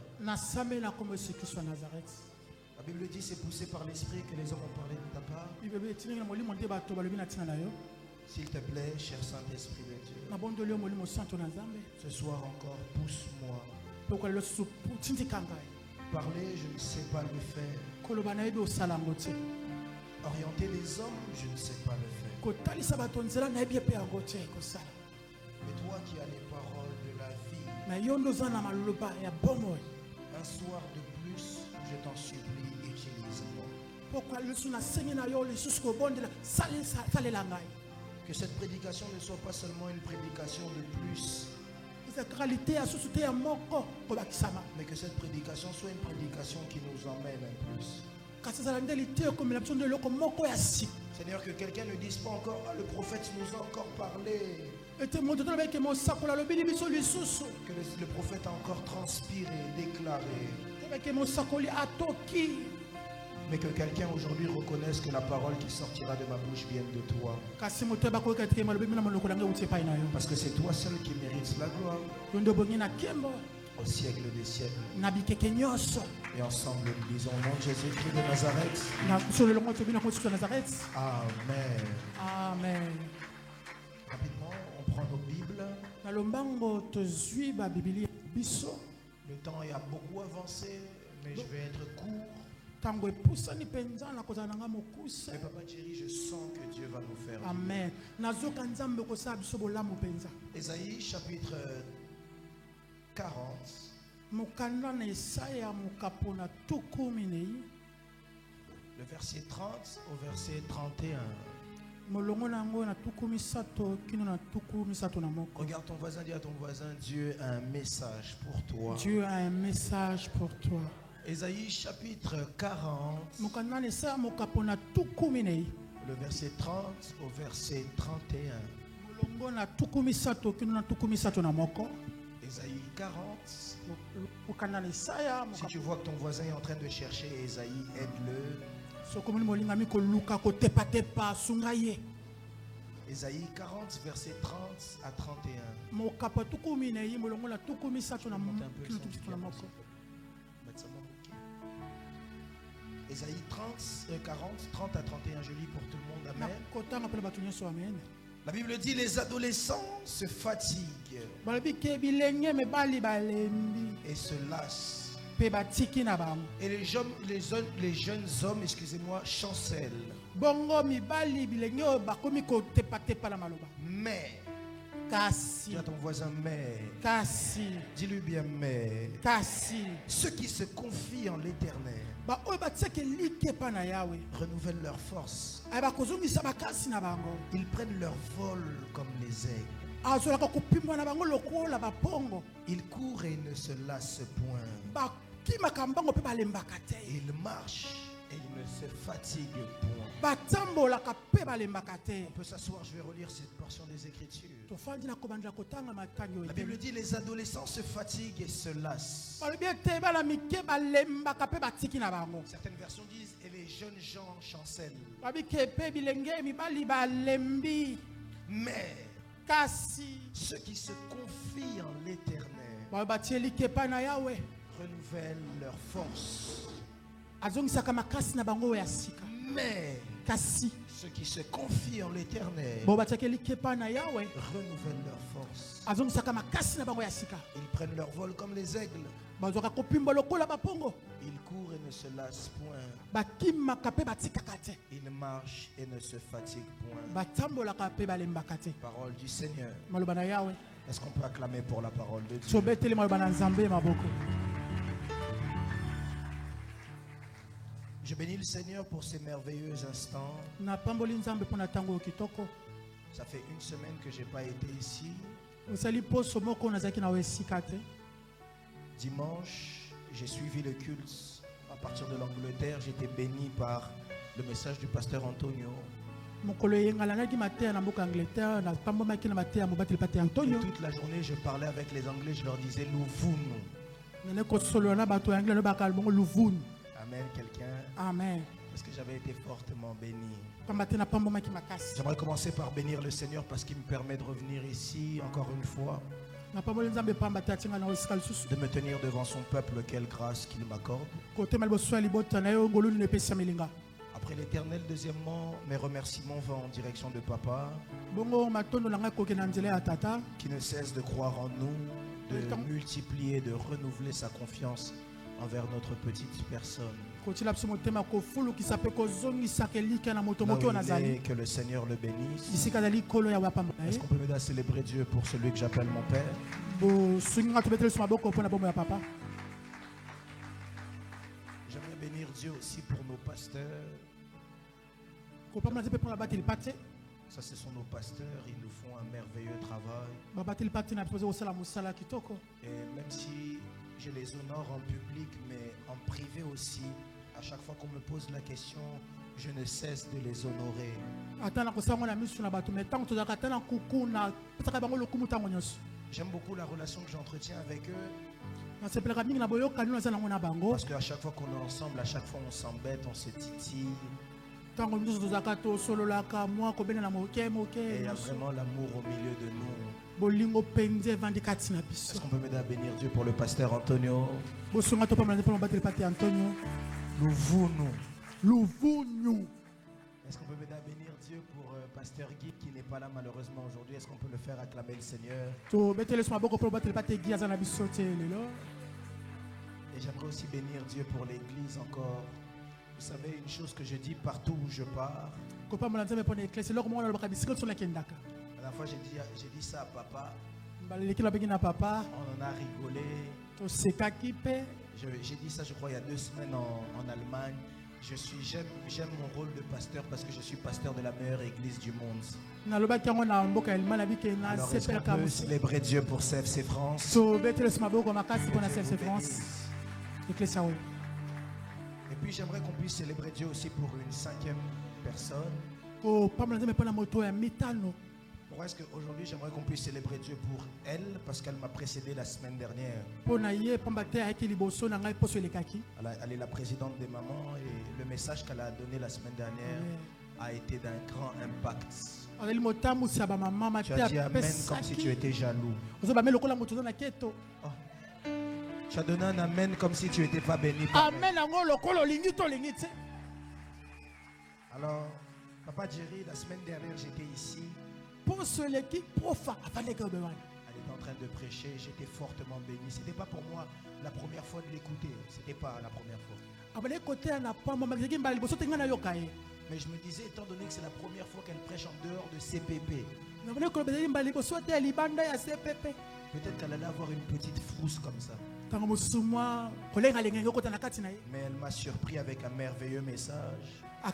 La Bible dit c'est poussé par l'Esprit que les hommes ont parlé de ta part. S'il te plaît, cher Saint-Esprit de Dieu, ce soir encore, pousse-moi. Parler, je ne sais pas le faire. Orienter les hommes, je ne sais pas le faire. Mais toi qui as les paroles de la vie, un soir de plus, je t'en supplie, utilise-moi. Que cette prédication ne soit pas seulement une prédication de plus, mais que cette prédication soit une prédication qui nous emmène un plus. Seigneur, que quelqu'un ne dise pas encore, ah, le prophète nous a encore parlé. Que le prophète a encore transpiré, déclaré. Mais que quelqu'un aujourd'hui reconnaisse que la parole qui sortira de ma bouche vient de toi. Parce que c'est toi seul qui mérites la gloire. Au siècle des siècles. Et ensemble, nous disons au nom de Jésus-Christ de Nazareth. Amen. Amen. Rapidement, on prend nos Bibles. Le temps a beaucoup avancé, mais je vais être court. Mais Papa Thierry, je sens que Dieu va nous faire. Amen. Ésaïe chapitre 40. Le verset 30 au verset 31. Regarde ton voisin, dis à ton voisin, Dieu a un message pour toi. Dieu a un message pour toi. Ésaïe chapitre 40. Le verset 30 au verset 31. Ésaïe 40. Si tu vois que ton voisin est en train de chercher Ésaïe, aide-le. Ésaïe 40, verset 30 à 31. Ésaïe 30 à 31, je lis pour tout le monde. Amen. La Bible dit, les adolescents se fatiguent et se lassent. Et les jeunes hommes, excusez-moi, chancellent. Mais, dis à ton voisin, mais, dis-lui bien, mais, ceux qui se confient en l'Éternel renouvellent leur force. Ils prennent leur vol comme les aigles. Ils courent et ne se lassent point. Ils marchent et ils ne se fatiguent point. On peut s'asseoir, je vais relire cette portion des Écritures. La Bible dit, les adolescents se fatiguent et se lassent. Certaines versions disent, et les jeunes gens chancellent. Mais ceux qui se confient en l'Éternel renouvellent leur force. Mais ceux qui se confient en l'Éternel renouvellent leur force. Ils prennent leur vol comme les aigles. Ils courent et ne se lassent point. Ils marchent et ne se fatiguent point. Parole du Seigneur. Est-ce qu'on peut acclamer pour la parole de Dieu? Je bénis le Seigneur pour ces merveilleux instants. Ça fait une semaine que je n'ai pas été ici. Dimanche, j'ai suivi le culte à partir de l'Angleterre. J'étais béni par le message du pasteur Antonio. Et toute la journée, je parlais avec les Anglais, je leur disais Louvounou. Amen, quelqu'un. Amen. Parce que j'avais été fortement béni. J'aimerais commencer par bénir le Seigneur parce qu'il me permet de revenir ici encore une fois. De me tenir devant son peuple, quelle grâce qu'il m'accorde. Après l'Éternel, deuxièmement, mes remerciements vont en direction de Papa, qui ne cesse de croire en nous, de multiplier, de renouveler sa confiance envers notre petite personne. Là où il est, que le Seigneur le bénisse. Est-ce qu'on peut m'aider à célébrer Dieu pour celui que j'appelle mon Père? J'aimerais bénir Dieu aussi pour nos pasteurs. Ça, ce sont nos pasteurs, ils nous font un merveilleux travail. Et même si je les honore en public, mais en privé aussi, à chaque fois qu'on me pose la question, je ne cesse de les honorer. J'aime beaucoup la relation que j'entretiens avec eux. Parce qu'à chaque fois qu'on est ensemble, à chaque fois on s'embête, on se titille. Et il y a vraiment l'amour au milieu de nous. Est-ce qu'on peut m'aider à bénir Dieu pour le pasteur Antonio? Louvons-nous. Est-ce qu'on peut m'aider à bénir Dieu pour pasteur Guy qui n'est pas là malheureusement aujourd'hui? Est-ce qu'on peut le faire acclamer le Seigneur? Et j'aimerais aussi bénir Dieu pour l'église encore. Vous savez, une chose que je dis partout où je pars. La dernière fois, j'ai dit ça à papa. On en a rigolé. J'ai dit ça, je crois, il y a 2 semaines en Allemagne. J'aime mon rôle de pasteur parce que je suis pasteur de la meilleure église du monde. Alors, est-ce qu'on peut célébrer Dieu pour CFC France? Et puis j'aimerais qu'on puisse célébrer Dieu aussi pour une 5e personne. Pourquoi est-ce qu'aujourd'hui j'aimerais qu'on puisse célébrer Dieu pour elle? Parce qu'elle m'a précédé la semaine dernière. Elle est la présidente des mamans et le message qu'elle a donné la semaine dernière a été d'un grand impact. Tu as dit amen comme si tu étais jaloux. Tu as donné un amen comme si tu n'étais pas béni par elle. Alors, Papa Jerry, la semaine dernière, j'étais ici. Elle était en train de prêcher, j'étais fortement béni. Ce n'était pas pour moi la première fois de l'écouter. Ce n'était pas la première fois. Mais je me disais, étant donné que c'est la première fois qu'elle prêche en dehors de CPP, peut-être qu'elle allait avoir une petite frousse comme ça. Mais elle m'a surpris avec un merveilleux message. Et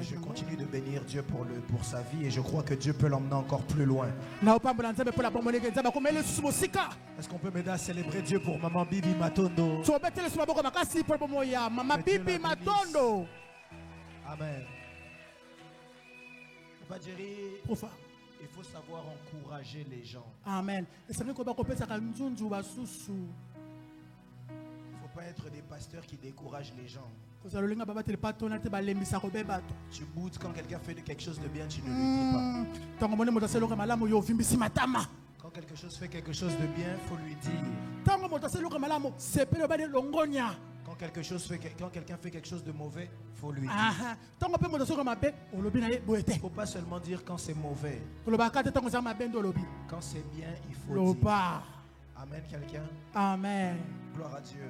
je continue de bénir Dieu pour sa vie et je crois que Dieu peut l'emmener encore plus loin. Est-ce qu'on peut m'aider à célébrer Dieu pour Maman Bibi Matondo? Amen. Papa Jerry, il faut savoir encourager les gens. Amen. Il ne faut pas être des pasteurs qui découragent les gens. Tu boudes quand quelqu'un fait quelque chose de bien, tu ne lui dis pas. Quand quelque chose fait quelque chose de bien, il faut lui dire. Quand quelqu'un fait quelque chose de mauvais, il faut lui dire. Il ne faut pas seulement dire quand c'est mauvais. Quand c'est bien, il faut dire. Amen, quelqu'un. Amen. Gloire à Dieu.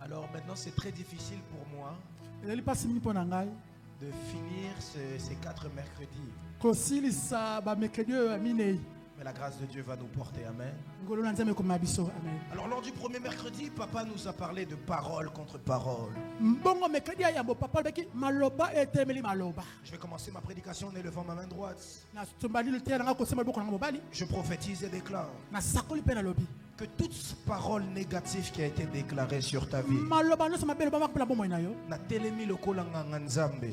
Alors maintenant, c'est très difficile pour moi de finir ces 4 mercredis. Mais la grâce de Dieu va nous porter. Amen. Alors lors du premier mercredi, papa nous a parlé de parole contre parole. Je vais commencer ma prédication en élevant ma main droite. Je prophétise et déclare que toute parole négative qui a été déclarée sur ta vie,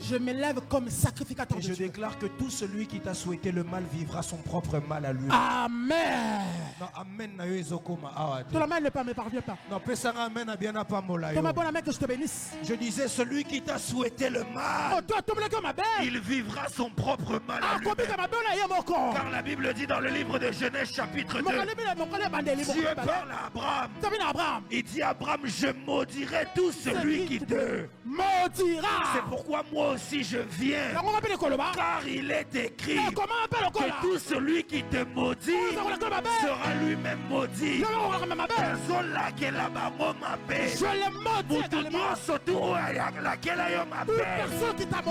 je m'élève comme sacrificateur. Et je déclare que tout celui qui t'a souhaité le mal vivra son propre mal à lui. Amen. Non, amen. Ton amen ne me parvient pas. Non, Ton amen que je te bénisse. Je disais, celui qui t'a souhaité le mal, il vivra son propre mal à lui. Car la Bible dit dans le livre de Genèse chapitre 2, Dieu parle à Abraham. Il dit Abraham, je maudirai tout celui qui te maudira. C'est pourquoi moi aussi je viens. Car il est écrit que tout celui qui te maudit sera lui-même maudit. Je le maudis.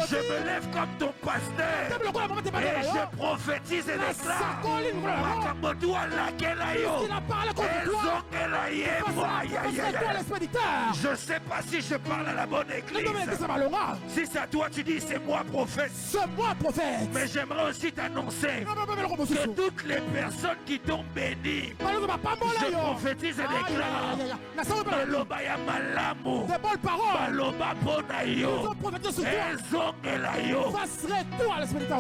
Je me lève comme ton pasteur et je prophétise et déclare. Je ne sais pas si je parle à la bonne église. Si c'est à toi, tu dis c'est moi prophète. Mais j'aimerais aussi t'annoncer que toutes les personnes qui t'ont béni, je prophétise et déclare. Balobaya malamu, baloba bonayo, ezongelayo.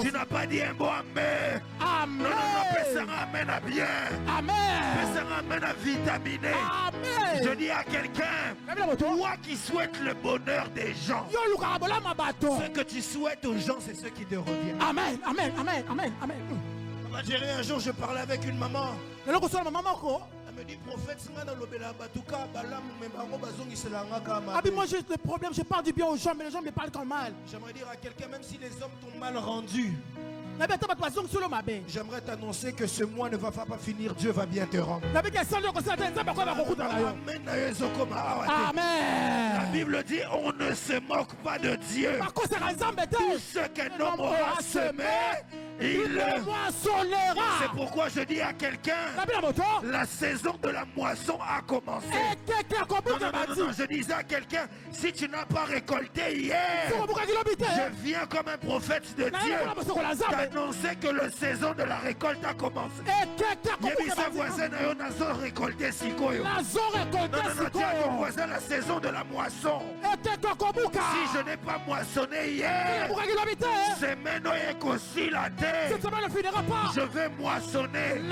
Tu n'as pas dit un bon amen. Amen. Non, personne amène à bien. Amen. Personne amène à vitaminer. Amen. Je dis à quelqu'un, toi qui souhaites le bonheur des gens, ce que tu souhaites aux gens, c'est ce qui te revient. Amen. Amen. Amen. Amen. Amen. Un jour, je parlais avec une maman. Elle me dit, prophète, moi j'ai des problèmes, je parle du bien aux gens, mais les gens me parlent quand mal. J'aimerais dire à quelqu'un, même si les hommes t'ont mal rendu, j'aimerais t'annoncer que ce mois ne va pas finir, Dieu va bien te rendre. Amen. La Bible dit, on ne se moque pas de Dieu. Tout ce qu'un homme aura semé, il le moissonnera. C'est pourquoi je dis à quelqu'un, la saison de la moisson a commencé. Non, je disais à quelqu'un, si tu n'as pas récolté hier, je viens comme un prophète de Dieu t'annoncer que la saison de la récolte a commencé. Yebisa voisin n'a récolté sikoyo. Non, tiens ton voisin, la saison de la moisson. Si je n'ai pas moissonné hier, c'est maintenant aussi la terre. Je vais moissonner.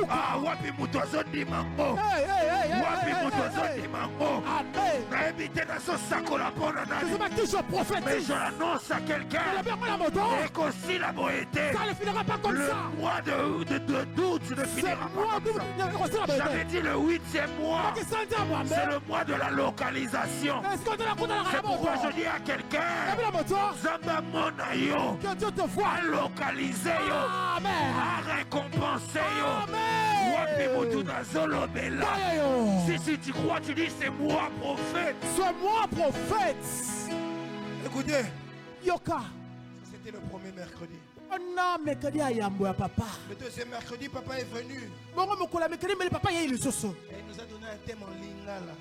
Ah, wapi mutozo di mango. Wapi mutozo di mango. Mais je l'annonce à quelqu'un. Et qu'aussi la boété. Le mois d'août ne finira pas comme ça. J'avais dit le 8e mois. C'est le mois de la localisation. C'est pourquoi je dis à quelqu'un, Zamba Monayo, à localiser yo, à récompenser yo. Wapi mutu na zolo bela. Si tu crois, tu dis c'est moi prophète. C'est moi prophète. Écoutez, Yoka. C'était le premier mercredi. Papa. Le deuxième mercredi, papa est venu. Et il nous a donné un thème en lingala.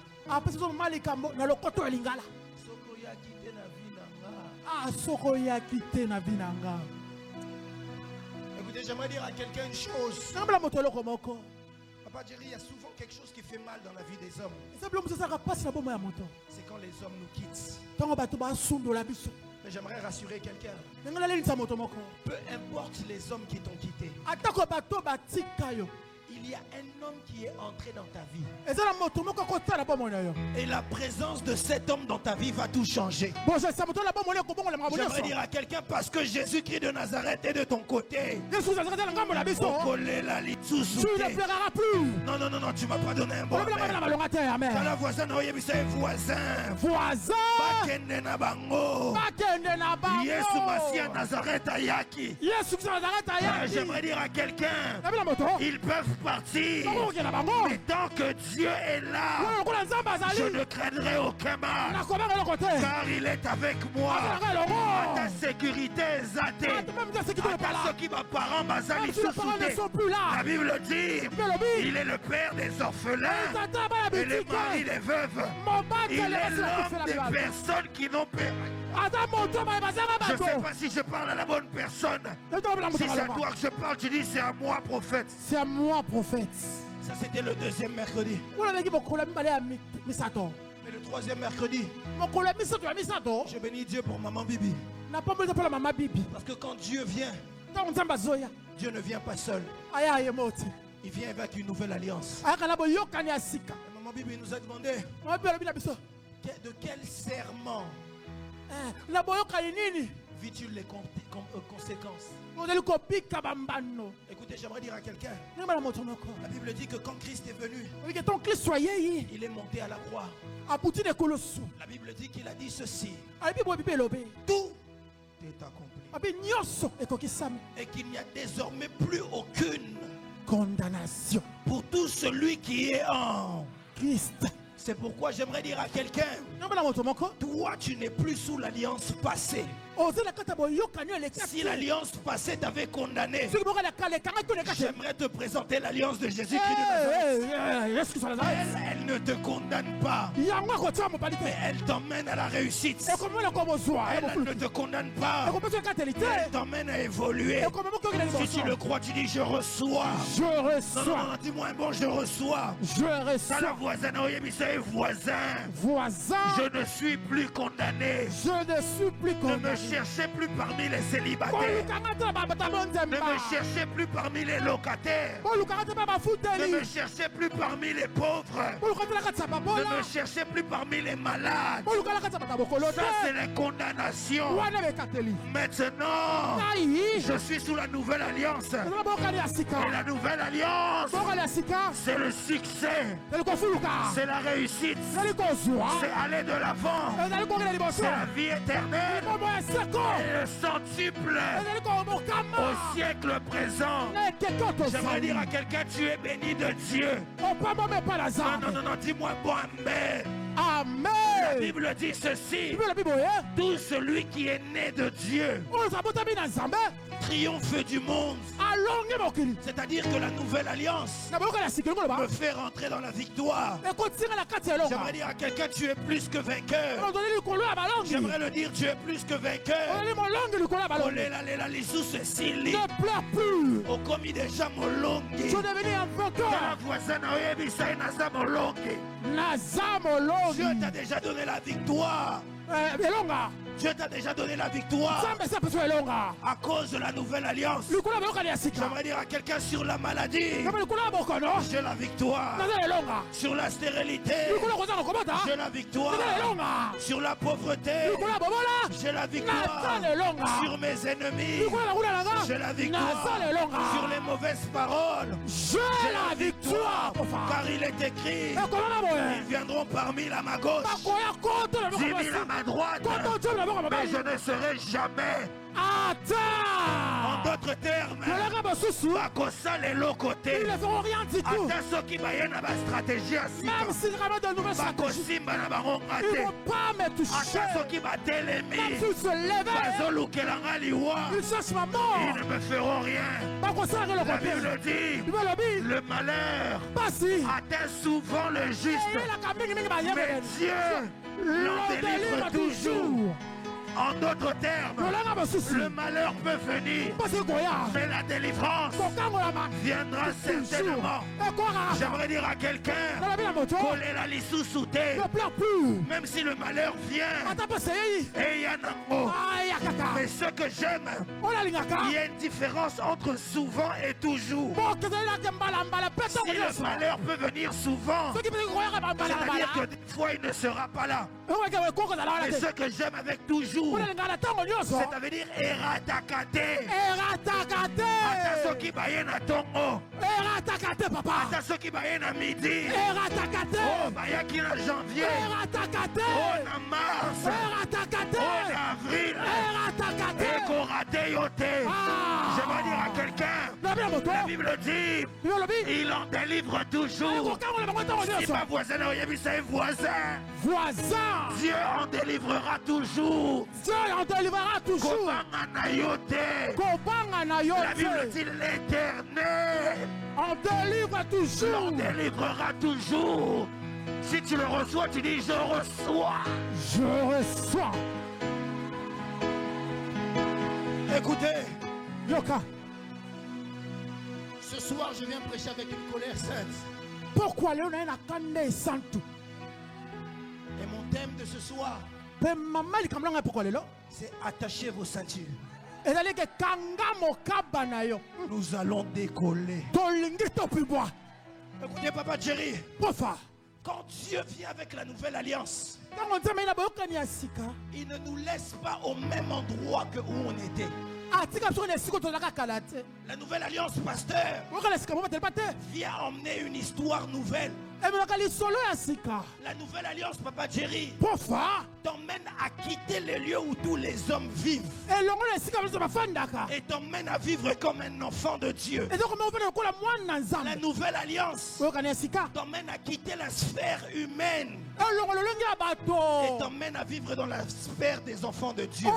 Écoutez, j'aimerais dire à quelqu'un une chose. Papa Jerry, il y a souvent quelque chose qui fait mal dans la vie des hommes. C'est quand les hommes nous quittent. Mais j'aimerais rassurer quelqu'un. Peu importe les hommes qui t'ont quitté, il y a un homme qui est entré dans ta vie. Et la présence de cet homme dans ta vie va tout changer. J'aimerais dire à quelqu'un, parce que Jésus-Christ de Nazareth est de ton côté. Tu ne pleureras plus. Non, tu ne m'as pas donné un bon amen. Quand la voisine a eu ses voisins. J'aimerais dire à quelqu'un, ils peuvent partir, mais tant que Dieu est là, je ne craindrai aucun mal, car il est avec moi. Ta sécurité est zatée. Ceux qui m'apparent, la Bible dit, il est le père des orphelins et le mari des veuves. Il est l'homme des personnes qui n'ont pas. Je ne sais pas si je parle à la bonne personne. Si c'est à toi que je parle, tu dis c'est à moi prophète. C'est à moi prophète. Ça c'était le deuxième mercredi. Mais le troisième mercredi, je bénis Dieu pour maman Bibi. Parce que quand Dieu vient, Dieu ne vient pas seul. Il vient avec une nouvelle alliance. Et maman Bibi nous a demandé de quel serment vis-tu les conséquences? Écoutez, j'aimerais dire à quelqu'un, la Bible dit que quand Christ est venu, il est monté à la croix. La Bible dit qu'il a dit ceci: tout est accompli. Et qu'il n'y a désormais plus aucune condamnation pour tout celui qui est en Christ. C'est pourquoi j'aimerais dire à quelqu'un, toi tu n'es plus sous l'alliance passée. Si l'alliance passée t'avait condamné, j'aimerais te présenter l'alliance de Jésus-Christ de Nazareth. Elle ne te condamne pas, mais elle t'emmène à la réussite. Elle ne te condamne pas, elle t'emmène à évoluer. Si tu le crois, tu dis: je reçois. Je reçois. Non, dis-moi un bon: je reçois. Je reçois. La voisin, voisin. Voisin. Je ne suis plus condamné. Je ne suis plus condamné. Ne me cherchez plus parmi les célibataires. Ne me cherchez plus parmi les locataires. Ne me cherchez plus parmi les pauvres. Ne me cherchez plus parmi les malades. Ça, c'est les condamnations. Maintenant, je suis sous la nouvelle alliance. Et la nouvelle alliance, c'est le succès, c'est la réussite, c'est aller de l'avant, c'est la vie éternelle et le centuple au siècle présent. J'aimerais dire à quelqu'un: tu es béni de Dieu. Non, dis-moi bon amen. Amen. La Bible dit ceci: tout celui qui est né de Dieu triomphe du monde. C'est-à-dire que la nouvelle alliance me fait rentrer dans la victoire. J'aimerais dire à quelqu'un: tu es plus que vainqueur. J'aimerais le dire: tu es plus que vainqueur. Ne pleure plus. Tu es devenu un vainqueur. Dieu t'a déjà donné la victoire. Dieu t'a déjà donné la victoire à cause de la nouvelle alliance. J'aimerais dire à quelqu'un: sur la maladie, j'ai la victoire. Sur la stérilité, j'ai la victoire. Sur la pauvreté, j'ai la victoire. Sur mes ennemis, j'ai la victoire. Sur les mauvaises paroles, j'ai la victoire. Car il est écrit: ils viendront par mille à ma gauche, 10 000 à ma droite, mais je ne serai jamais. En d'autres termes, Bakosa les lots côtés. Ils ne feront rien du tout. Même s'ils ramènent de nouvelles stratégies, ils ne vont pas me toucher. Même s'ils se levaient, ils cherchent ma mort. Ils ne me feront rien. La Bible dit: le malheur atteint souvent le juste, mais Dieu l'en délivre toujours. En d'autres termes, le malheur peut venir, mais la délivrance viendra certainement. J'aimerais dire à quelqu'un: même si le malheur vient, mais ce que j'aime, il y a une différence entre souvent et toujours. Si le malheur peut venir souvent, c'est-à-dire que des fois il ne sera pas là. Mais ce que j'aime avec toujours, ça veut dire eratakate. Ata soki baye na tongo, ata soki baye na midi, oh bayaki na janvier, oh na mars, oh na avril, ekorate yote. J'aimerais dire à quelqu'un: la Bible dit: il en délivre toujours. Si ma voisine est voisin, Dieu en délivrera toujours. La Bible dit: l'Éternel on délivre toujours. On délivrera toujours. Si tu le reçois, tu dis: je reçois. Je reçois. Écoutez, Yoka, ce soir je viens prêcher avec une colère sainte. Pourquoi le na kande santu? Et mon thème de ce soir, c'est attacher vos ceintures. Nous allons décoller. Écoutez, Papa Jerry, Quand Dieu vient avec la nouvelle alliance, il ne nous laisse pas au même endroit que où on était. La nouvelle alliance, pasteur, vient emmener une histoire nouvelle. La nouvelle alliance, Papa Jerry, t'emmène à quitter les lieux où tous les hommes vivent et t'emmène à vivre comme un enfant de Dieu. La nouvelle alliance t'emmène à quitter la sphère humaine et t'emmène à vivre dans la sphère des enfants de Dieu.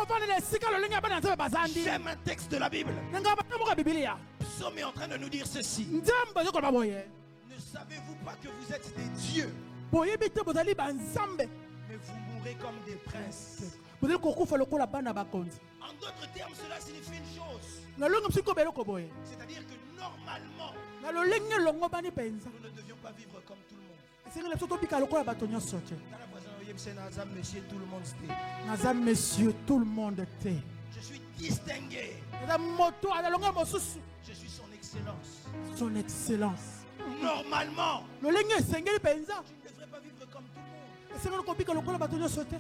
J'aime un texte de la Bible. Psaume est en train de nous dire ceci. Ne savez-vous pas que vous êtes des dieux, mais vous mourrez comme des princes? En d'autres termes, cela signifie une chose. C'est-à-dire que normalement, nous ne devions pas vivre comme tout le monde. Monsieur, tout le monde t'est. Je suis distingué. Je suis son excellence. Son excellence. Normalement, tu ne devrais pas vivre comme tout le monde.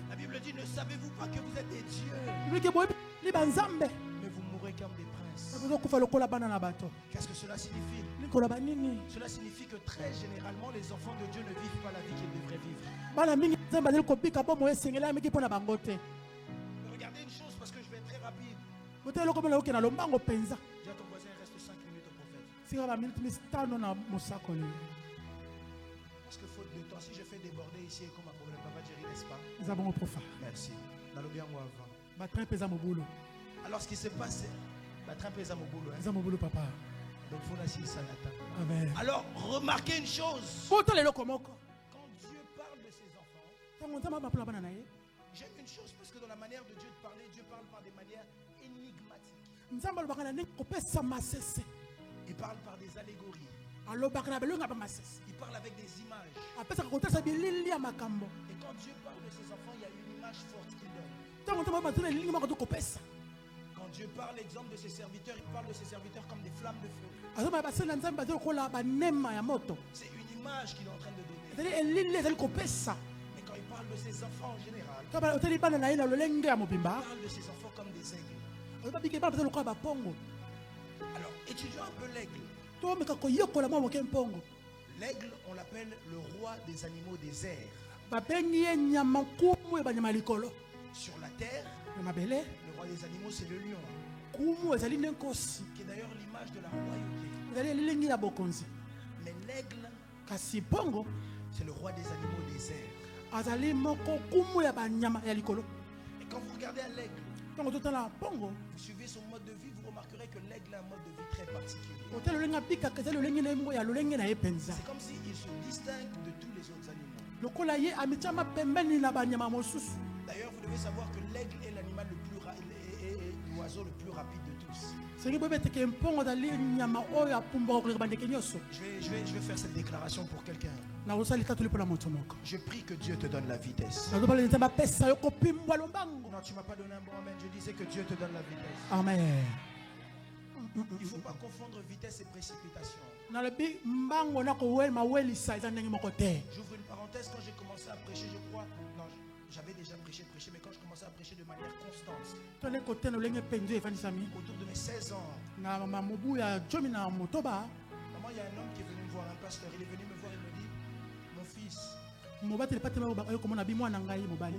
La Bible dit, ne savez-vous pas que vous êtes des dieux, mais vous mourrez comme des princes. Qu'est-ce que cela signifie? Cela signifie que très généralement les enfants de Dieu ne vivent pas la vie qu'ils devraient vivre. Regardez une chose parce que je vais être très rapide. Dis à ton voisin, il reste 5 minutes au prophète. Parce que faute de temps, si je fais déborder ici, comme un problème, Papa Jerry, n'est-ce pas? Merci. Alors ce qui se passe, papa. donc faut la salata. Alors remarquez une chose. Quand Dieu parle de ses enfants, j'aime une chose parce que dans la manière de Dieu de parler, Dieu parle par des manières énigmatiques. Il parle par des allégories. Il parle avec des images. Et quand Dieu parle de ses enfants, il y a une image forte qu'il donne. Quand Dieu parle l'exemple de ses serviteurs, il parle de ses serviteurs comme des flammes de feu. C'est une image qu'il est en train de donner. Et quand il parle de ses enfants en général, il parle de ses enfants comme des aigles. Alors, étudions un peu l'aigle. L'aigle, on l'appelle le roi des animaux des airs. Sur la terre, le roi des animaux, c'est le lion, qui est d'ailleurs l'image de la royauté. Mais l'aigle, c'est le roi des animaux des airs. Et quand vous regardez à l'aigle, vous suivez son mode de vie, vous remarquerez que l'aigle a un mode de vie très particulier. C'est comme s'il se distingue de tous les autres animaux. D'ailleurs, vous devez savoir que l'aigle est l'animal le plus l'oiseau le plus rapide de tous. Je vais faire cette déclaration pour quelqu'un. Je prie que Dieu te donne la vitesse. Non, tu ne m'as pas donné un bon amen. Je disais que Dieu te donne la vitesse. Amen. Il ne faut pas confondre vitesse et précipitation. J'ouvre une parenthèse. Quand j'ai commencé à prêcher, je crois, non, j'avais déjà prêché, mais quand je commençais à prêcher de manière constante, autour de mes 16 ans, maman, il y a un homme qui est venu me voir, un pasteur. Il est venu me voir et me dit, mon fils,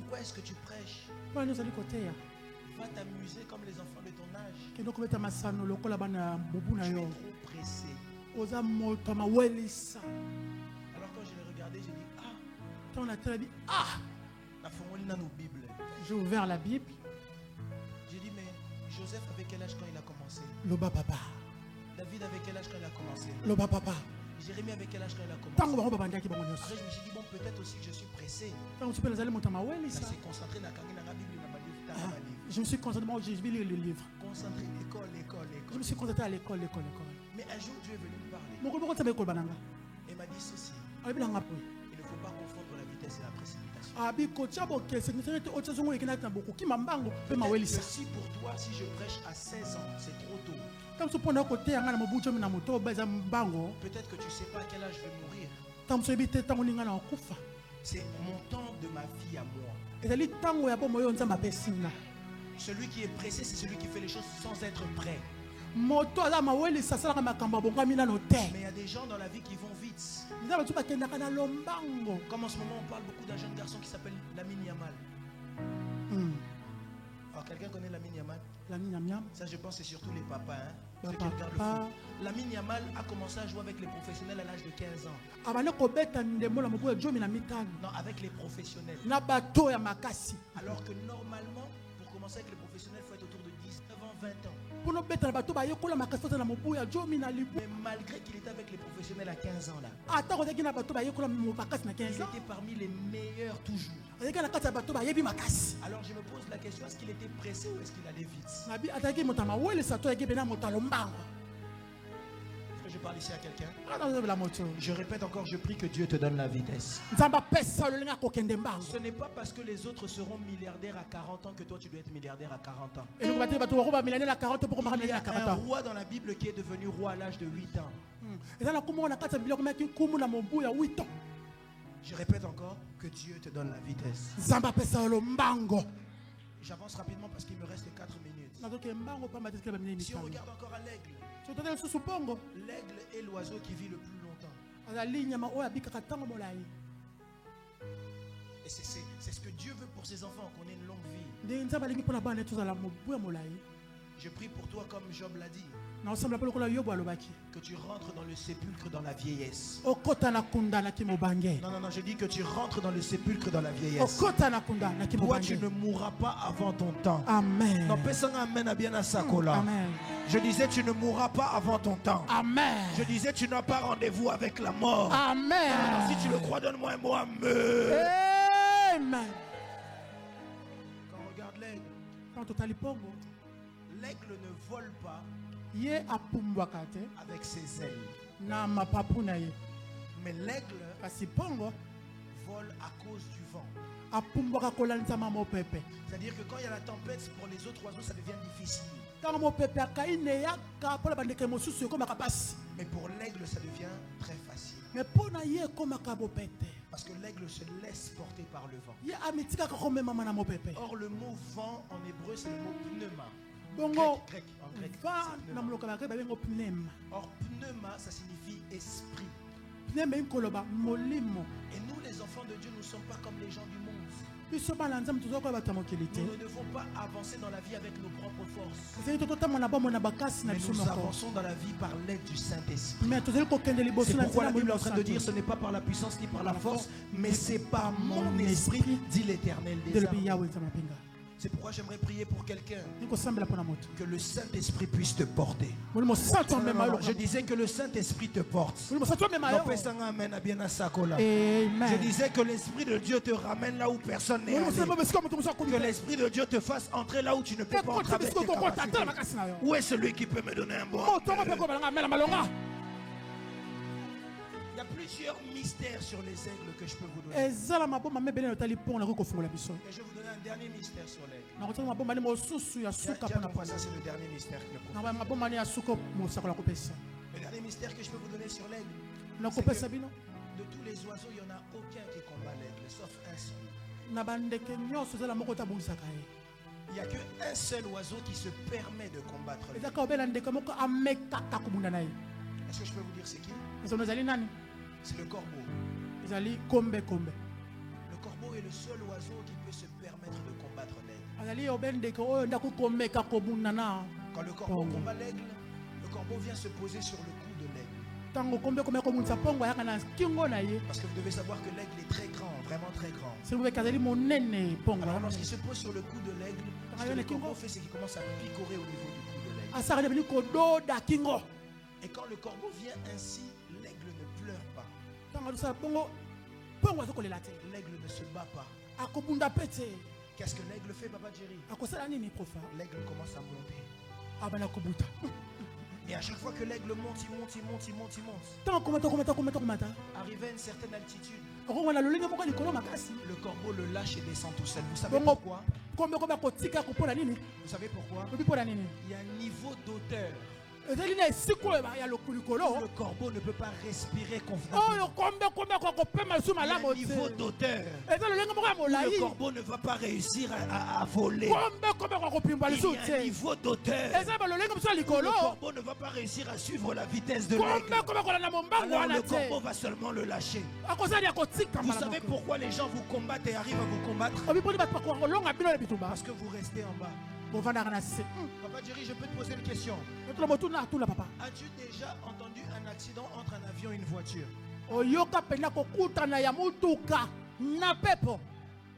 pourquoi est-ce que tu prêches? Va t'amuser comme les enfants de ton âge. Tu es trop pressé. Alors quand je l'ai regardé, j'ai dit, j'ai ouvert la Bible. J'ai dit, mais Joseph avait quel âge quand il a commencé? David avait quel âge quand il a commencé? Jérémie avait quel âge quand il a commencé? Après je me suis dit, bon, peut-être aussi que je suis pressé. Il s'est concentré dans la Bible. Je me suis concentré, je vais lire le livre. Concentré, l'école. Je me suis concentré à l'école. Mais un jour Dieu est venu me parler. Et m'a dit ceci. Il ne faut pas confondre la vitesse et la précipitation. Si pour toi, si je prêche à 16 ans, c'est trop tôt. Peut-être que tu ne sais pas à quel âge je vais mourir. C'est mon temps de ma vie à moi. Celui qui est pressé, c'est celui qui fait les choses sans être prêt. Mais il y a des gens dans la vie qui vont vite. Comme en ce moment, on parle beaucoup d'un jeune garçon qui s'appelle Lamine Yamal. Alors, quelqu'un connaît Lamine Yamal? Ça, je pense, c'est surtout les papas. Ceux qui regardent le foot. Lamine Yamal a commencé à jouer avec les professionnels à l'âge de 15 ans. Non, avec les professionnels. Alors que normalement, pour commencer avec les professionnels, il faut être autour de 19 ans, 20 ans. Mais malgré qu'il était avec les professionnels à 15 ans là, il était parmi les meilleurs toujours. Alors je me pose la question, est-ce qu'il était pressé ou est-ce qu'il allait vite? Est-ce que je parle ici à quelqu'un? Je répète encore, je prie que Dieu te donne la vitesse. Ce n'est pas parce que les autres seront milliardaires à 40 ans que toi tu dois être milliardaire à 40 ans. Il y a un roi dans la Bible qui est devenu roi à l'âge de 8 ans. Je répète encore, que Dieu te donne la vitesse. J'avance rapidement parce qu'il me reste 4 minutes. Si on regarde encore à l'aigle, l'aigle est l'oiseau qui vit le plus longtemps. Et c'est ce que Dieu veut pour ses enfants, qu'on ait une longue vie. Je prie pour toi comme Job l'a dit, que tu rentres dans le sépulcre dans la vieillesse. Non, je dis que tu rentres dans le sépulcre dans la vieillesse. Toi, tu ne mourras pas avant ton temps. Amen. Non, amen à bien à Sakola. Amen. Je disais, tu ne mourras pas avant ton temps. Amen. Je disais, tu n'as pas rendez-vous avec la mort. Amen. Alors, si tu le crois, donne-moi un mot. Amen. Quand on regarde l'aigle, l'aigle ne vole pas avec ses ailes. Mais l'aigle vole à cause du vent. C'est-à-dire que quand il y a la tempête, pour les autres oiseaux, ça devient difficile. Mais pour l'aigle, ça devient très facile. Parce que l'aigle se laisse porter par le vent. Or, le mot vent en hébreu, c'est le mot pneuma. Grec, en grec, or, pneuma, ça signifie esprit. Et nous, les enfants de Dieu, nous ne sommes pas comme les gens du monde. Nous ne devons pas avancer dans la vie avec nos propres forces. Mais nous avançons dans la vie par l'aide du Saint-Esprit. C'est pourquoi la Bible est en train de dire, ce n'est pas par la puissance ni par la force, mais c'est par mon esprit, dit l'Éternel des armées. C'est pourquoi j'aimerais prier pour quelqu'un. Que le Saint-Esprit puisse te porter. Je disais que le Saint-Esprit te porte. Je disais que l'Esprit de Dieu te ramène là où personne n'est allé. Que l'Esprit de Dieu te fasse entrer là où tu ne peux pas entrer avec tes capacités. Où est celui qui peut me donner un bon? Il y a plusieurs mystères sur les aigles que je peux vous donner. Et je vais vous donner un dernier mystère sur l'aigle. Ça, c'est le dernier mystère que le dernier mystère que je peux vous donner sur l'aigle, c'est que de tous les oiseaux, il n'y en a aucun qui combat l'aigle, sauf un seul. Il n'y a qu'un seul oiseau qui se permet de combattre l'aigle. Est-ce que je peux vous dire c'est qui? C'est le corbeau. Le corbeau est le seul oiseau qui peut se permettre de combattre l'aigle. Quand le corbeau combat l'aigle, le corbeau vient se poser sur le cou de l'aigle. Parce que vous devez savoir que l'aigle est très grand, vraiment très grand. Alors lorsqu'il se pose sur le cou de l'aigle, ce que le corbeau fait, c'est qu'il commence à picorer au niveau du cou de l'aigle. Et quand le corbeau vient ainsi, l'aigle ne pleure pas. L'aigle ne se bat pas. Qu'est-ce que l'aigle fait, Papa Jerry? L'aigle commence à monter. Et à chaque fois que l'aigle monte, il monte. Arrivé à une certaine altitude, le corbeau le lâche et descend tout seul. Vous savez pourquoi? Vous savez pourquoi? Il y a un niveau d'auteur Le corbeau ne peut pas respirer convenablement. Le niveau d'auteur. Le corbeau ne va pas réussir à voler. Il y a un niveau d'auteur. Le corbeau ne va pas réussir à suivre la vitesse de l'aigle. Alors le corbeau va seulement le lâcher. Vous savez pourquoi les gens vous combattent et arrivent à vous combattre? Parce que vous restez en bas. Papa Jerry, je peux te poser une question. As-tu déjà entendu un accident entre un avion et une voiture? Vous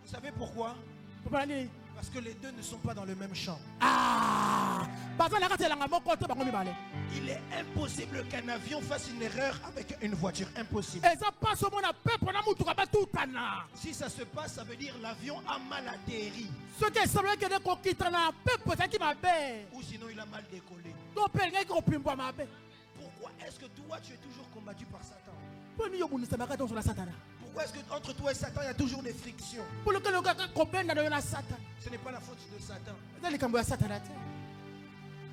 savez pourquoi? Parce que les deux ne sont pas dans le même champ. Il est impossible qu'un avion fasse une erreur avec une voiture. Impossible. Si ça se passe, ça veut dire l'avion a mal atterri. Ou sinon il a mal décollé. Pourquoi est-ce que toi tu es toujours combattu par Satan? Pourquoi est-ce qu'entre toi et Satan il y a toujours des frictions? Ce n'est pas la faute de Satan.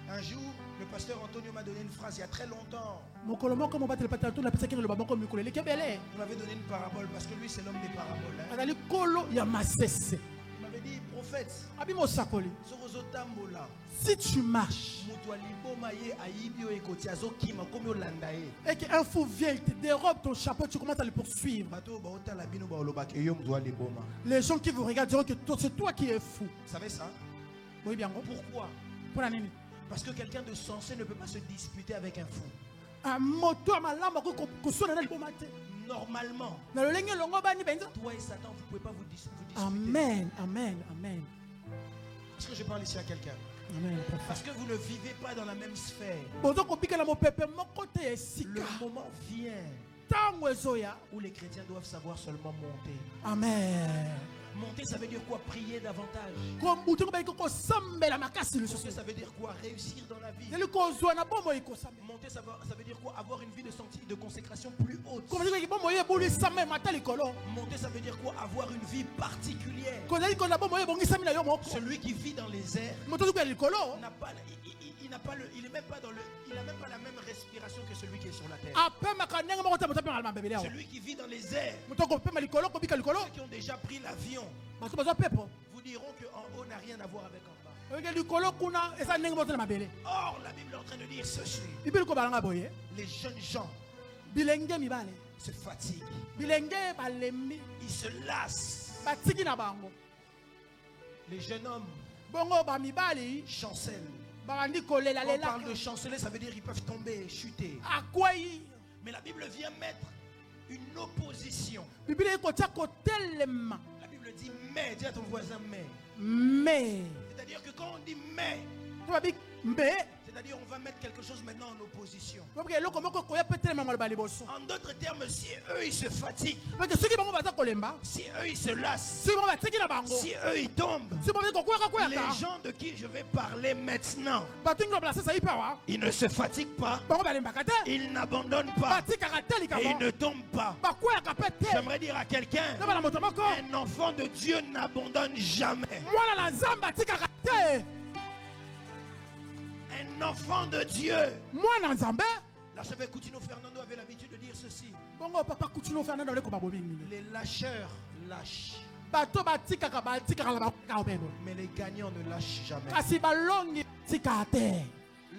Un jour, le pasteur Antonio m'a donné une phrase il y a très longtemps. Il m'avait donné une parabole parce que lui c'est l'homme des paraboles. Il m'avait dit, prophète, si tu marches et qu'un fou vient, il te dérobe ton chapeau, tu commences à le poursuivre. Les gens qui vous regardent diront que c'est toi qui es fou. Vous savez ça? Oui, bien. Pourquoi? Parce que quelqu'un de sensé ne peut pas se disputer avec un fou. Normalement, toi et Satan, vous ne pouvez pas vous disputer. Amen, amen, amen. Est-ce que je parle ici à quelqu'un? Amen. Parce que vous ne vivez pas dans la même sphère. Le moment vient où les chrétiens doivent savoir seulement monter. Amen. Monter, ça veut dire quoi? Prier davantage. Monter, ça veut dire quoi? Réussir dans la vie. Monter, ça veut dire quoi? Avoir une vie de consécration plus haute. Monter, ça veut dire quoi? Avoir une vie particulière. Celui qui vit dans les airs il n'a même pas la même respiration que celui qui est sur la terre. Celui qui vit dans les airs, ceux qui ont déjà pris l'avion, vous diront qu'en haut n'a rien à voir avec en bas. Or, la Bible est en train de dire ceci. Les jeunes gens se fatiguent. Ils se lassent. Les jeunes hommes chancellent. Quand on parle de chanceler, ça veut dire qu'ils peuvent tomber, chuter. Mais la Bible vient mettre une opposition. La Bible dit mais, dis à ton voisin mais. C'est-à-dire que quand on dit mais, c'est-à-dire on va mettre quelque chose maintenant en opposition. En d'autres termes, si eux ils se fatiguent, si eux ils se lassent, si eux ils tombent, les gens de qui je vais parler maintenant, ils ne se fatiguent pas, ils n'abandonnent pas et ils ne tombent pas. J'aimerais dire à quelqu'un, un enfant de Dieu n'abandonne jamais. Un enfant de Dieu. L'archevêque Coutinho Fernando avait l'habitude de dire ceci. Les lâcheurs lâchent. Mais les gagnants ne lâchent jamais.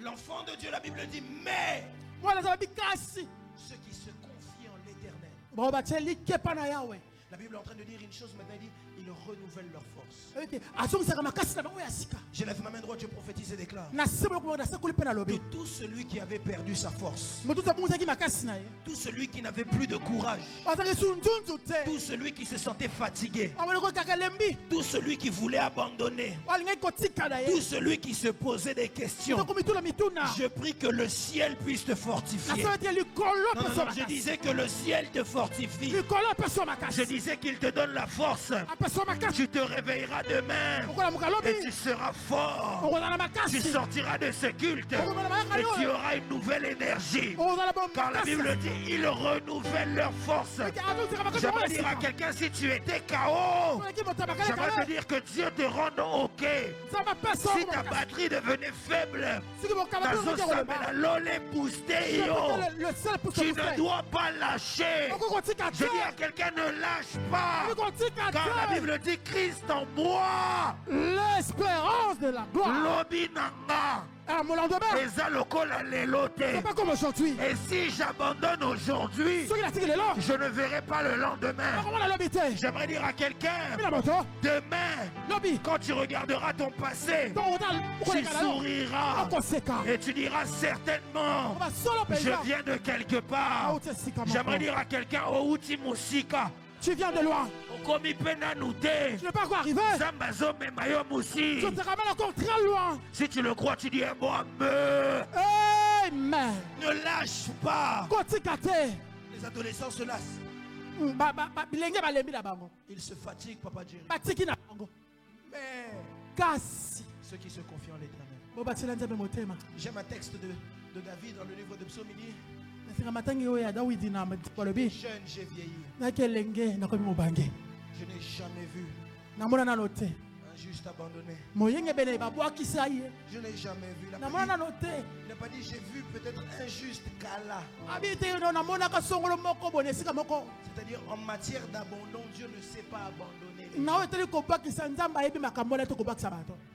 L'enfant de Dieu, la Bible dit, mais ceux qui se confient en l'Éternel. La Bible est en train de dire une chose, maintenant il dit, ils renouvellent leur force. Je lève ma main droite, je prophétise et déclare que tout celui qui avait perdu sa force, tout celui qui n'avait plus de courage, tout celui qui se sentait fatigué, tout celui qui voulait abandonner, tout celui qui se posait des questions, je prie que le ciel puisse te fortifier. Non, je disais que le ciel te fortifie. Je disais qu'il te donne la force. Tu te réveilleras demain et tu seras fort. Tu sortiras de ce culte Et tu auras une nouvelle énergie. Car la Bible dit, ils renouvellent leur force. J'aimerais dire à quelqu'un, si tu étais KO, j'aimerais te dire que Dieu te rende OK. Si ta batterie devenait faible, tu ne dois pas lâcher. Je dis à quelqu'un, ne lâche pas. Car la Bible dit, Christ en moi, l'espérance de la gloire. Lobinanga. Mon lendemain, c'est pas comme aujourd'hui. Et si j'abandonne aujourd'hui, je ne verrai pas le lendemain. J'aimerais dire à quelqu'un, demain, quand tu regarderas ton passé, tu souriras et tu diras certainement, je viens de quelque part. J'aimerais dire à quelqu'un, tu viens de loin. Tu ne sais pas quoi arriver. Je te ramène encore très loin. Si tu le crois, tu dis moi. Amen. Ne lâche pas. Les adolescents se lassent. Ils se fatiguent, Papa Jerry. Mais ceux qui se confient en l'éternel. J'aime un texte de David dans le livre de Psaume. Jeune, j'ai vieilli. Je n'ai jamais vu un juste abandonné. Je n'ai jamais vu. Il n'a pas dit j'ai vu peut-être un juste Kala. C'est-à-dire en matière d'abandon, Dieu ne sait pas abandonner.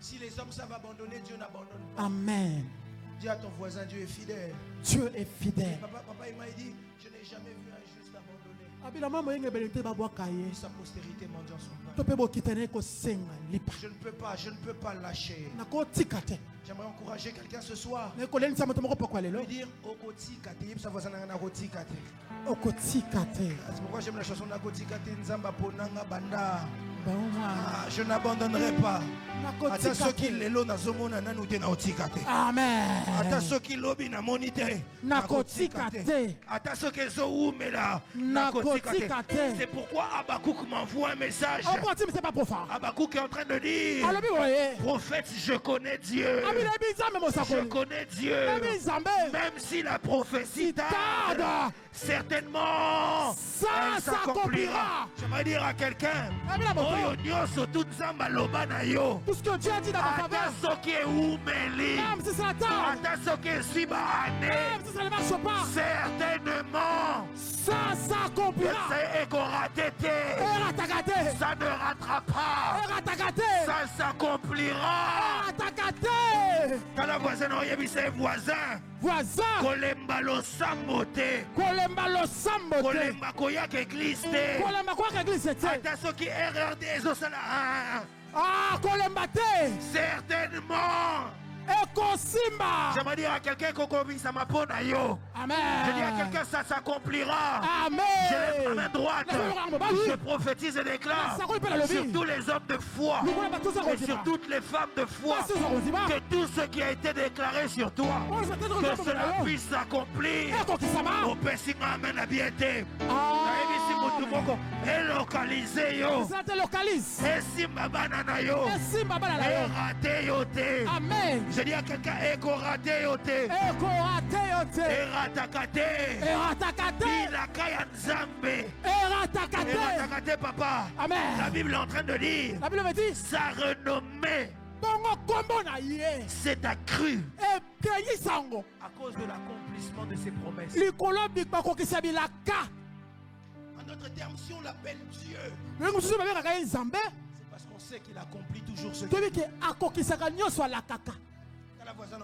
Si les hommes savent abandonner, Dieu n'abandonne pas. Amen. Dis à ton voisin, Dieu est fidèle. Dieu est fidèle. Papa il m'a dit, je n'ai jamais vu un juste abandonné. Sa postérité mendiant son pain. Je ne peux pas lâcher. J'aimerais encourager quelqu'un ce soir. Lui dire, c'est pourquoi j'aime la chanson Nakotikate Nzamba Ponanga Banda. Je n'abandonnerai pas. Ata soki lelo nazomona nanu te na otikate. Amen. Ata soki lobi na monite nakotikate. Ata soki ezoumela nakotikate. C'est pourquoi Habakkuk m'envoie un message. Habakkuk est en train de dire, prophète, je connais Dieu. Je connais Dieu. Même si la prophétie tarde, certainement ça s'accomplira. J'aimerais dire à quelqu'un, tout ce que Dieu a dit dans ta faveur, même si c'est la table, même si ça ne marche pas, certainement ça s'accomplira. Ça ne rattrapera pas. Ça s'accomplira. Quand la voisine a voisin. Kolemba lo sambote. Kolemba koyak église. Ata soki erreur des osala. Certainement. J'aimerais dire à quelqu'un qu'on ça m'a pas yo. Amen. Je dis à quelqu'un ça s'accomplira. Amen. Je lève ma main droite. Je prophétise et déclare sur tous les hommes de foi et sur toutes les femmes de foi que tout ce qui a été déclaré sur toi, que cela puisse s'accomplir. Au Pessinga Amen la bienté. Et localiser yo. Et si ma banana yo. Et raté yo te. Amen. Je dis à quelqu'un, Eko raté yote. Eratakate. Ilaka Nzambe. Eratakate papa. Amen. La Bible est en train de dire. La Bible me dit. Sa renommée. C'est accru. À cause de l'accomplissement de ses promesses. En d'autres termes, si on l'appelle Dieu, c'est parce qu'on sait qu'il accomplit toujours ce qu'il dit. La voisine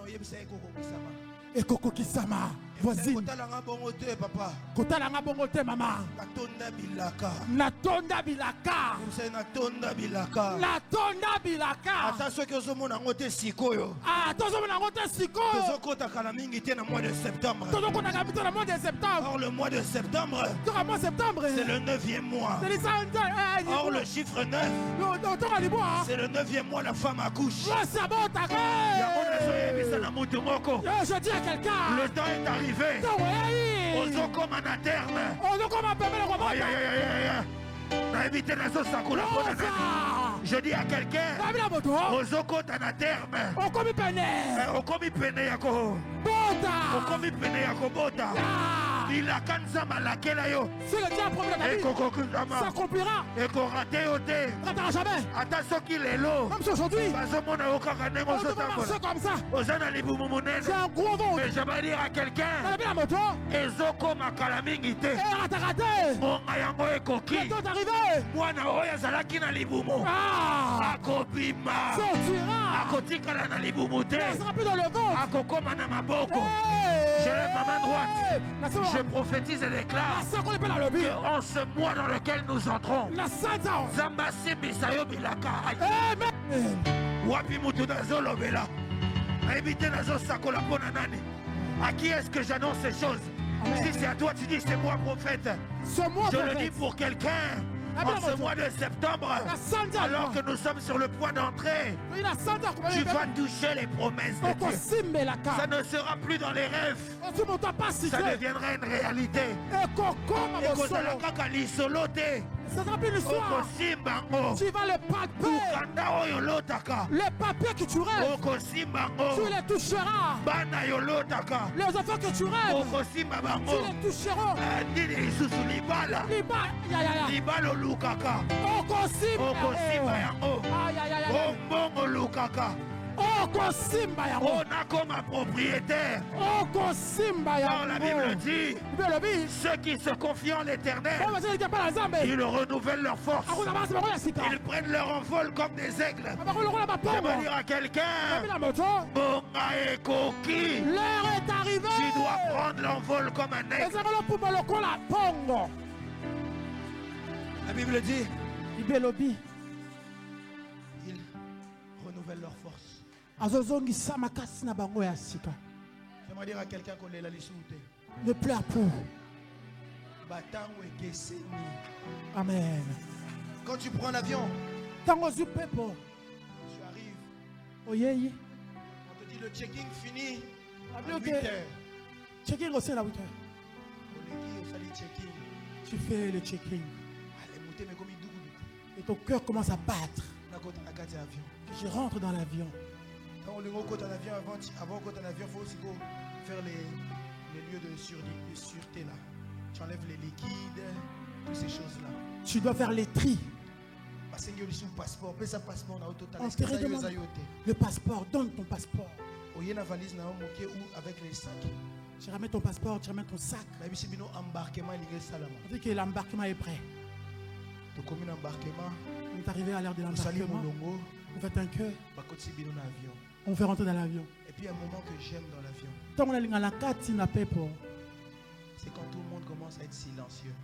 ekokokisama voisine kotalanga bongo te papa kotalanga bongo te mama natonda bilaka ata soki ozomona ngo te sikoyo tozomona ngo te sikoyo tozokotaka na mingi te na mois de septembre. Or le mois de septembre c'est le 9e mois. Or le chiffre 9 c'est le 9e mois la femme accouche. Je dis à quelqu'un, le temps est arrivé. Ozokoma na terme. Je dis à quelqu'un, Ozoko t'en terme. Okomi pene yako. Okomi pene yako bota. Il a kanza malakela yo. Si le diable promet ta vie, ça accomplira. Et qu'on rate yote. Ratera jamais. Attention qu'il est l'eau. Comme si aujourd'hui, on devait marcher comme ça. C'est un gros vent. Mais je vais dire à quelqu'un, la moto. Ezoko makalamingite. Et raté. Mon ayango ekoki. Le temps est arrivé. Mwana oya zalaki na libumo. Akobima. Sortira. Akotikala na libumu te. Il sera plus dans le ventre. Akokoma na maboko. Je lève ma main droite. Je prophétise et déclare qu'en ce mois dans lequel nous entrons, Zambasi Misayo Bilaka. Wapi mutu nazo lobela. Évitez nazo sakola pona nani. À qui est-ce que j'annonce ces choses? Si c'est à toi, tu dis c'est moi prophète. Je le dis pour quelqu'un. En ce mois de septembre, alors que nous sommes sur le point d'entrer, tu vas toucher les promesses de Dieu. Ça ne sera plus dans les rêves. Ça deviendra une réalité. Ça sera plus une histoire. Tu vas le palper. Les papiers que tu rêves, tu les toucheras. Les enfants que tu rêves, tu les toucheras. On a comme un propriétaire. Dans la Bible dit, ceux qui se confient en l'Éternel, ils renouvellent leur force. Ils prennent leur envol comme des aigles. Je vais dire à quelqu'un, l'heure est arrivée. Tu dois prendre l'envol comme un aigle. La Bible dit, ils renouvellent leur force. J'aimerais dire à quelqu'un qu'on est là ne pleure plus. Amen. Quand tu prends l'avion, tu arrives, on te dit le checking fini à 8 8 heures. Checking aussi à 8 heures. Tu fais le checking. Et ton cœur commence à battre. Je rentre dans l'avion. Avant qu'on en avion, il faut aussi faire les lieux de sûreté là. Tu enlèves les liquides, toutes ces choses là. Tu dois faire les tris. Le passeport, donne ton passeport. Avec les sacs. Tu ramènes ton passeport, tu ramènes ton sac. On dit que l'embarquement est prêt. On est arrivé à l'heure de l'embarquement. On fait un cœur. On fait rentrer dans l'avion. Et puis un moment que j'aime dans l'avion, c'est quand tout le monde commence à être silencieux.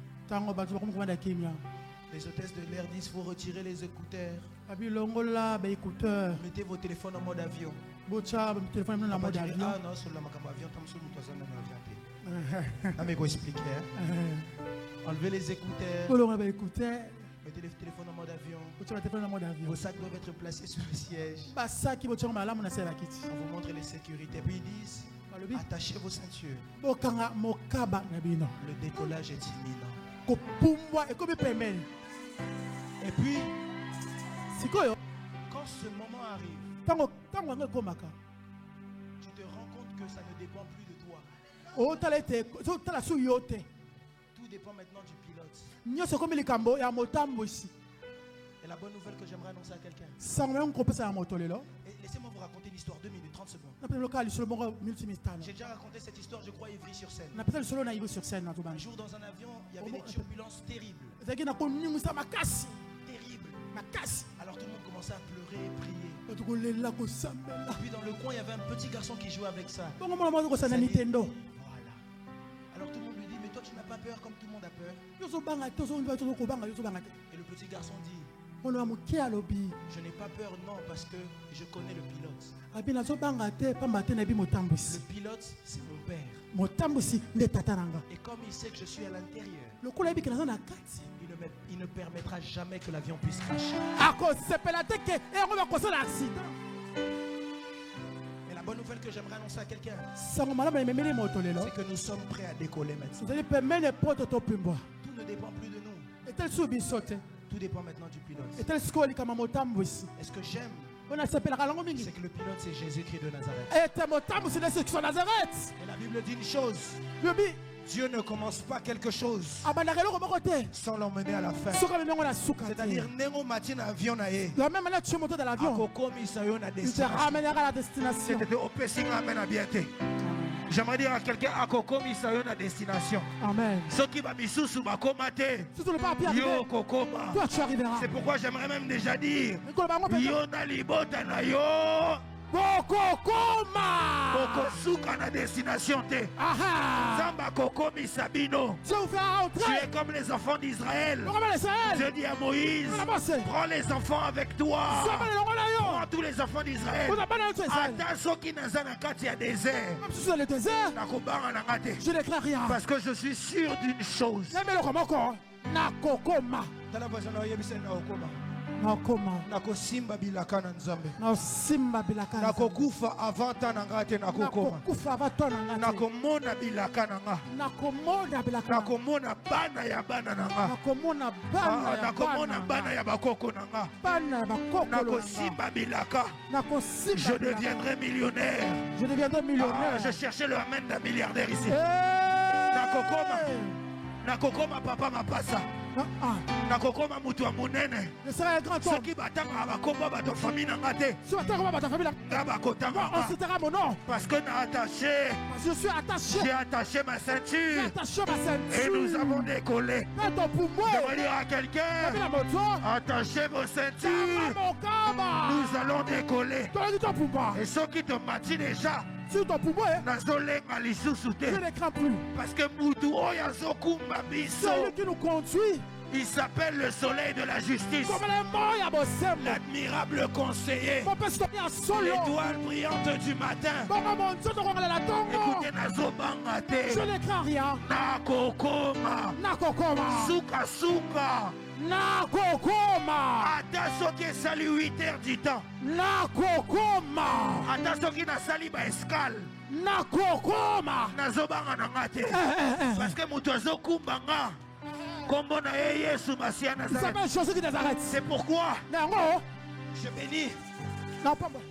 Les hôtesses de l'air disent qu'il faut retirer les écouteurs. Mettez vos téléphones en mode avion. Ah non, sur la avion, expliquer. Enlevez les écouteurs. Mettez les téléphones en mode avion. Vos sacs doivent être placés sur le siège. On vous montre les sécurités. Puis ils disent, attachez vos ceintures. Le décollage est imminent. Et puis, quand ce moment arrive, tu te rends compte que ça ne dépend plus de toi. Tout dépend maintenant du pilote. Et la bonne nouvelle que j'aimerais annoncer à quelqu'un. Laissez-moi vous raconter l'histoire 2 minutes, 30 secondes. J'ai déjà raconté cette histoire, je crois, Ivry-sur-Seine. Un jour dans un avion, il y avait des turbulences terribles. Terribles. Alors tout le monde commençait à pleurer et prier. Et puis dans le coin, il y avait un petit garçon qui jouait avec ça. Voilà. Alors tout le monde lui dit, mais toi tu n'as pas peur comme tout le monde a peur. Et le petit garçon dit, je n'ai pas peur, non, parce que je connais le pilote. Le pilote, c'est mon père. Et comme il sait que je suis à l'intérieur, il ne permettra jamais que l'avion puisse cracher. Mais la bonne nouvelle que j'aimerais annoncer à quelqu'un, c'est que nous sommes prêts à décoller maintenant. Tout ne dépend plus de nous. Tout dépend maintenant du pilote. Est-ce que j'aime? C'est que le pilote, c'est Jésus-Christ de Nazareth. Et la Bible dit une chose. Dieu ne commence pas quelque chose sans l'emmener à la fin. C'est-à-dire, Némo Matin avion naé. De la même manière, tu es monté dans l'avion. Il te ramènera à la destination. J'aimerais dire à quelqu'un à Koko Misayo na destination. Amen. Ceux qui va misusu bakoma te. Yo kokoma. Toi tu arriveras. C'est pourquoi j'aimerais même déjà dire. Yo na libota na yo. Kokoma. Koko suka na destination te. Zamba Koko Misabino. Tu es comme les enfants d'Israël. Dieu dit à Moïse, prends les enfants avec toi. Prends tous les enfants d'Israël. Attention qui n'a pas de désert. Même si c'est le désert, je n'écris rien. Parce que je suis sûr d'une chose. Nakosimba bilaka na Nzambe. Nakokufa avant na ngate nakokoma. Nakomona bilaka na nga. Nakomona bana ya bana na nga. Nakomona bana ya bakoko na nga. Nakosimba bilaka. Je deviendrai millionnaire. Je cherchais le amène d'un milliardaire ici. Nakokoma papa mapasa. Nakokoma mutu wa munene. Soki batanga bakomba bato famille nanga te. Parce que je suis attaché. J'ai attaché ma ceinture. Et nous avons décollé. Je vais dire à quelqu'un, attachez vos ceintures. Nous allons décoller. Et ceux qui te matin déjà, je ne crains plus. Parce que celui qui nous conduit, il s'appelle le soleil de la justice, l'admirable conseiller, l'étoile brillante du matin. Écoutez, je ne crains rien. Nakokoma. Suka. Nakokoma. Attention qui est sali 8h du temps. Nakokoma. Attention qui n'a sali ba escale. Nakokoma. Nazobanga nangate. Parce que mutozo kumbanga. C'est pourquoi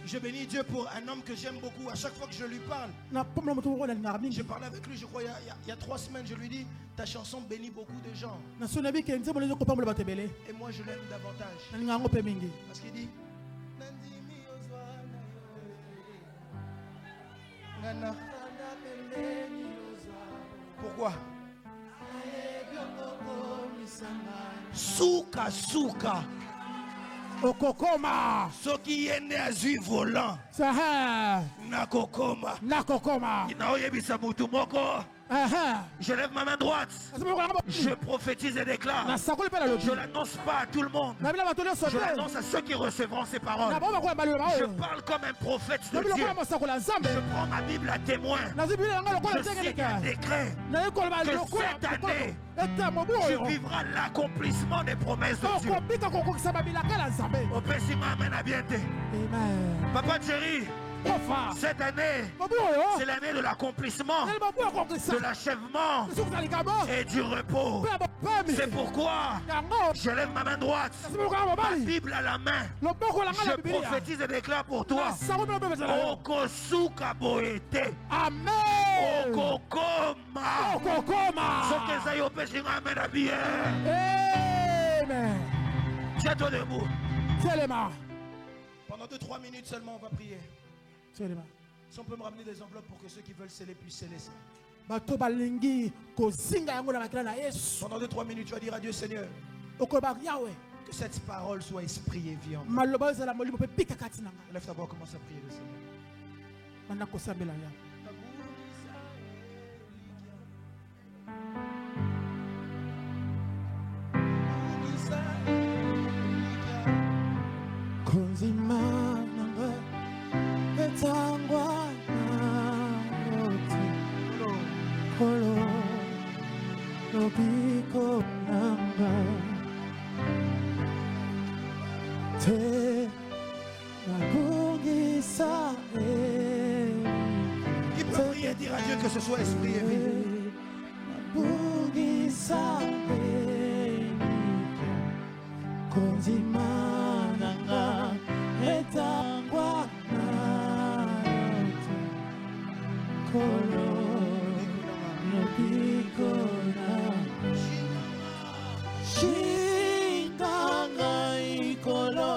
je bénis Dieu pour un homme que j'aime beaucoup. À chaque fois que je lui parle, je parle avec lui, je crois il y a 3 semaines, je lui dis, ta chanson bénit beaucoup de gens. Et moi je l'aime davantage. Parce qu'il dit, pourquoi? Suka. Okokoma. Soki yende azui volant. Nakokoma. Inaoyebisa mutu moko. Je lève ma main droite. Je prophétise et déclare. Je l'annonce pas à tout le monde. Je l'annonce à ceux qui recevront ces paroles. Je parle comme un prophète de Dieu. Je prends ma Bible à témoin. Je signe un décret que cette année, tu vivras l'accomplissement des promesses de Dieu. Papa Thierry, cette année, c'est l'année de l'accomplissement, de l'achèvement et du repos. C'est pourquoi je lève ma main droite, ma Bible à la main. Je prophétise et déclare pour toi. Okosuka boete. Amen. Okokoma. Amen. Tiens-toi debout. Pendant 2-3 minutes seulement, on va prier. Si on peut me ramener des enveloppes pour que ceux qui veulent sceller puissent sceller ça. Pendant 2-3 minutes, tu vas dire à Dieu, Seigneur, que cette parole soit esprit et vie en moi. Lève ta voix, commence à prier le Seigneur. Qui peut prier et dire à Dieu que ce soit esprit et vie? Kondimananga etangwa Kolo Nobikona Shinganga Ikolo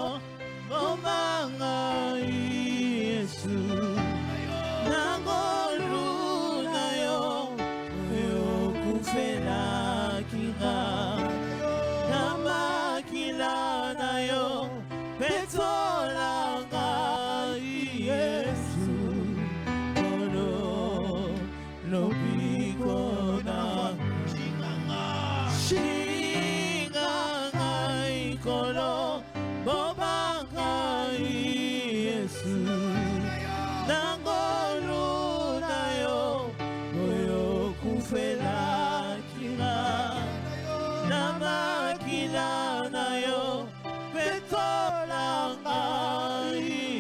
Omanga Yesu Nangolu Nayo Yokufela Kira Namakila Nayo Petolanga Yesu Kolo Nobikona Shinganga Ikolo Bobanga Yesu Nangolu Nayo Oyo Kufela Kira Namakila Nayo Petolanga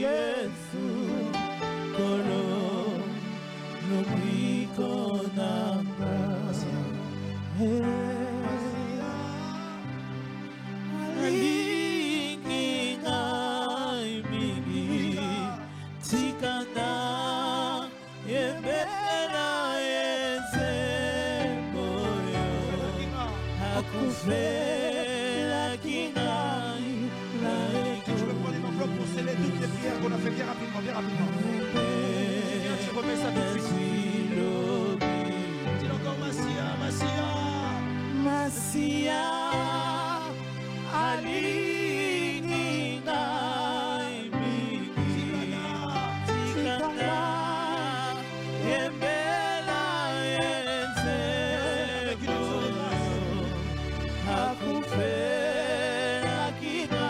Yesu Kolo Nobikonanga Alinginga Mingi Tikanda Yembela Yense Boyo Akufela Kinga Tu peux prendre une enveloppe pour sceller toutes les prières qu'on a fait bien rapidement, bien rapidement. Viens, tu remets ça tout de suite. Dis encore Massia, Massia. Massia Alinginga Mingi Tikanda Yembela Yense Akufela Kinga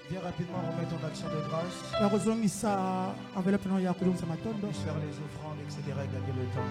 Viens rapidement remettre ton action de grâce. Puisse faire les offrandes, etc. Gagner le temps.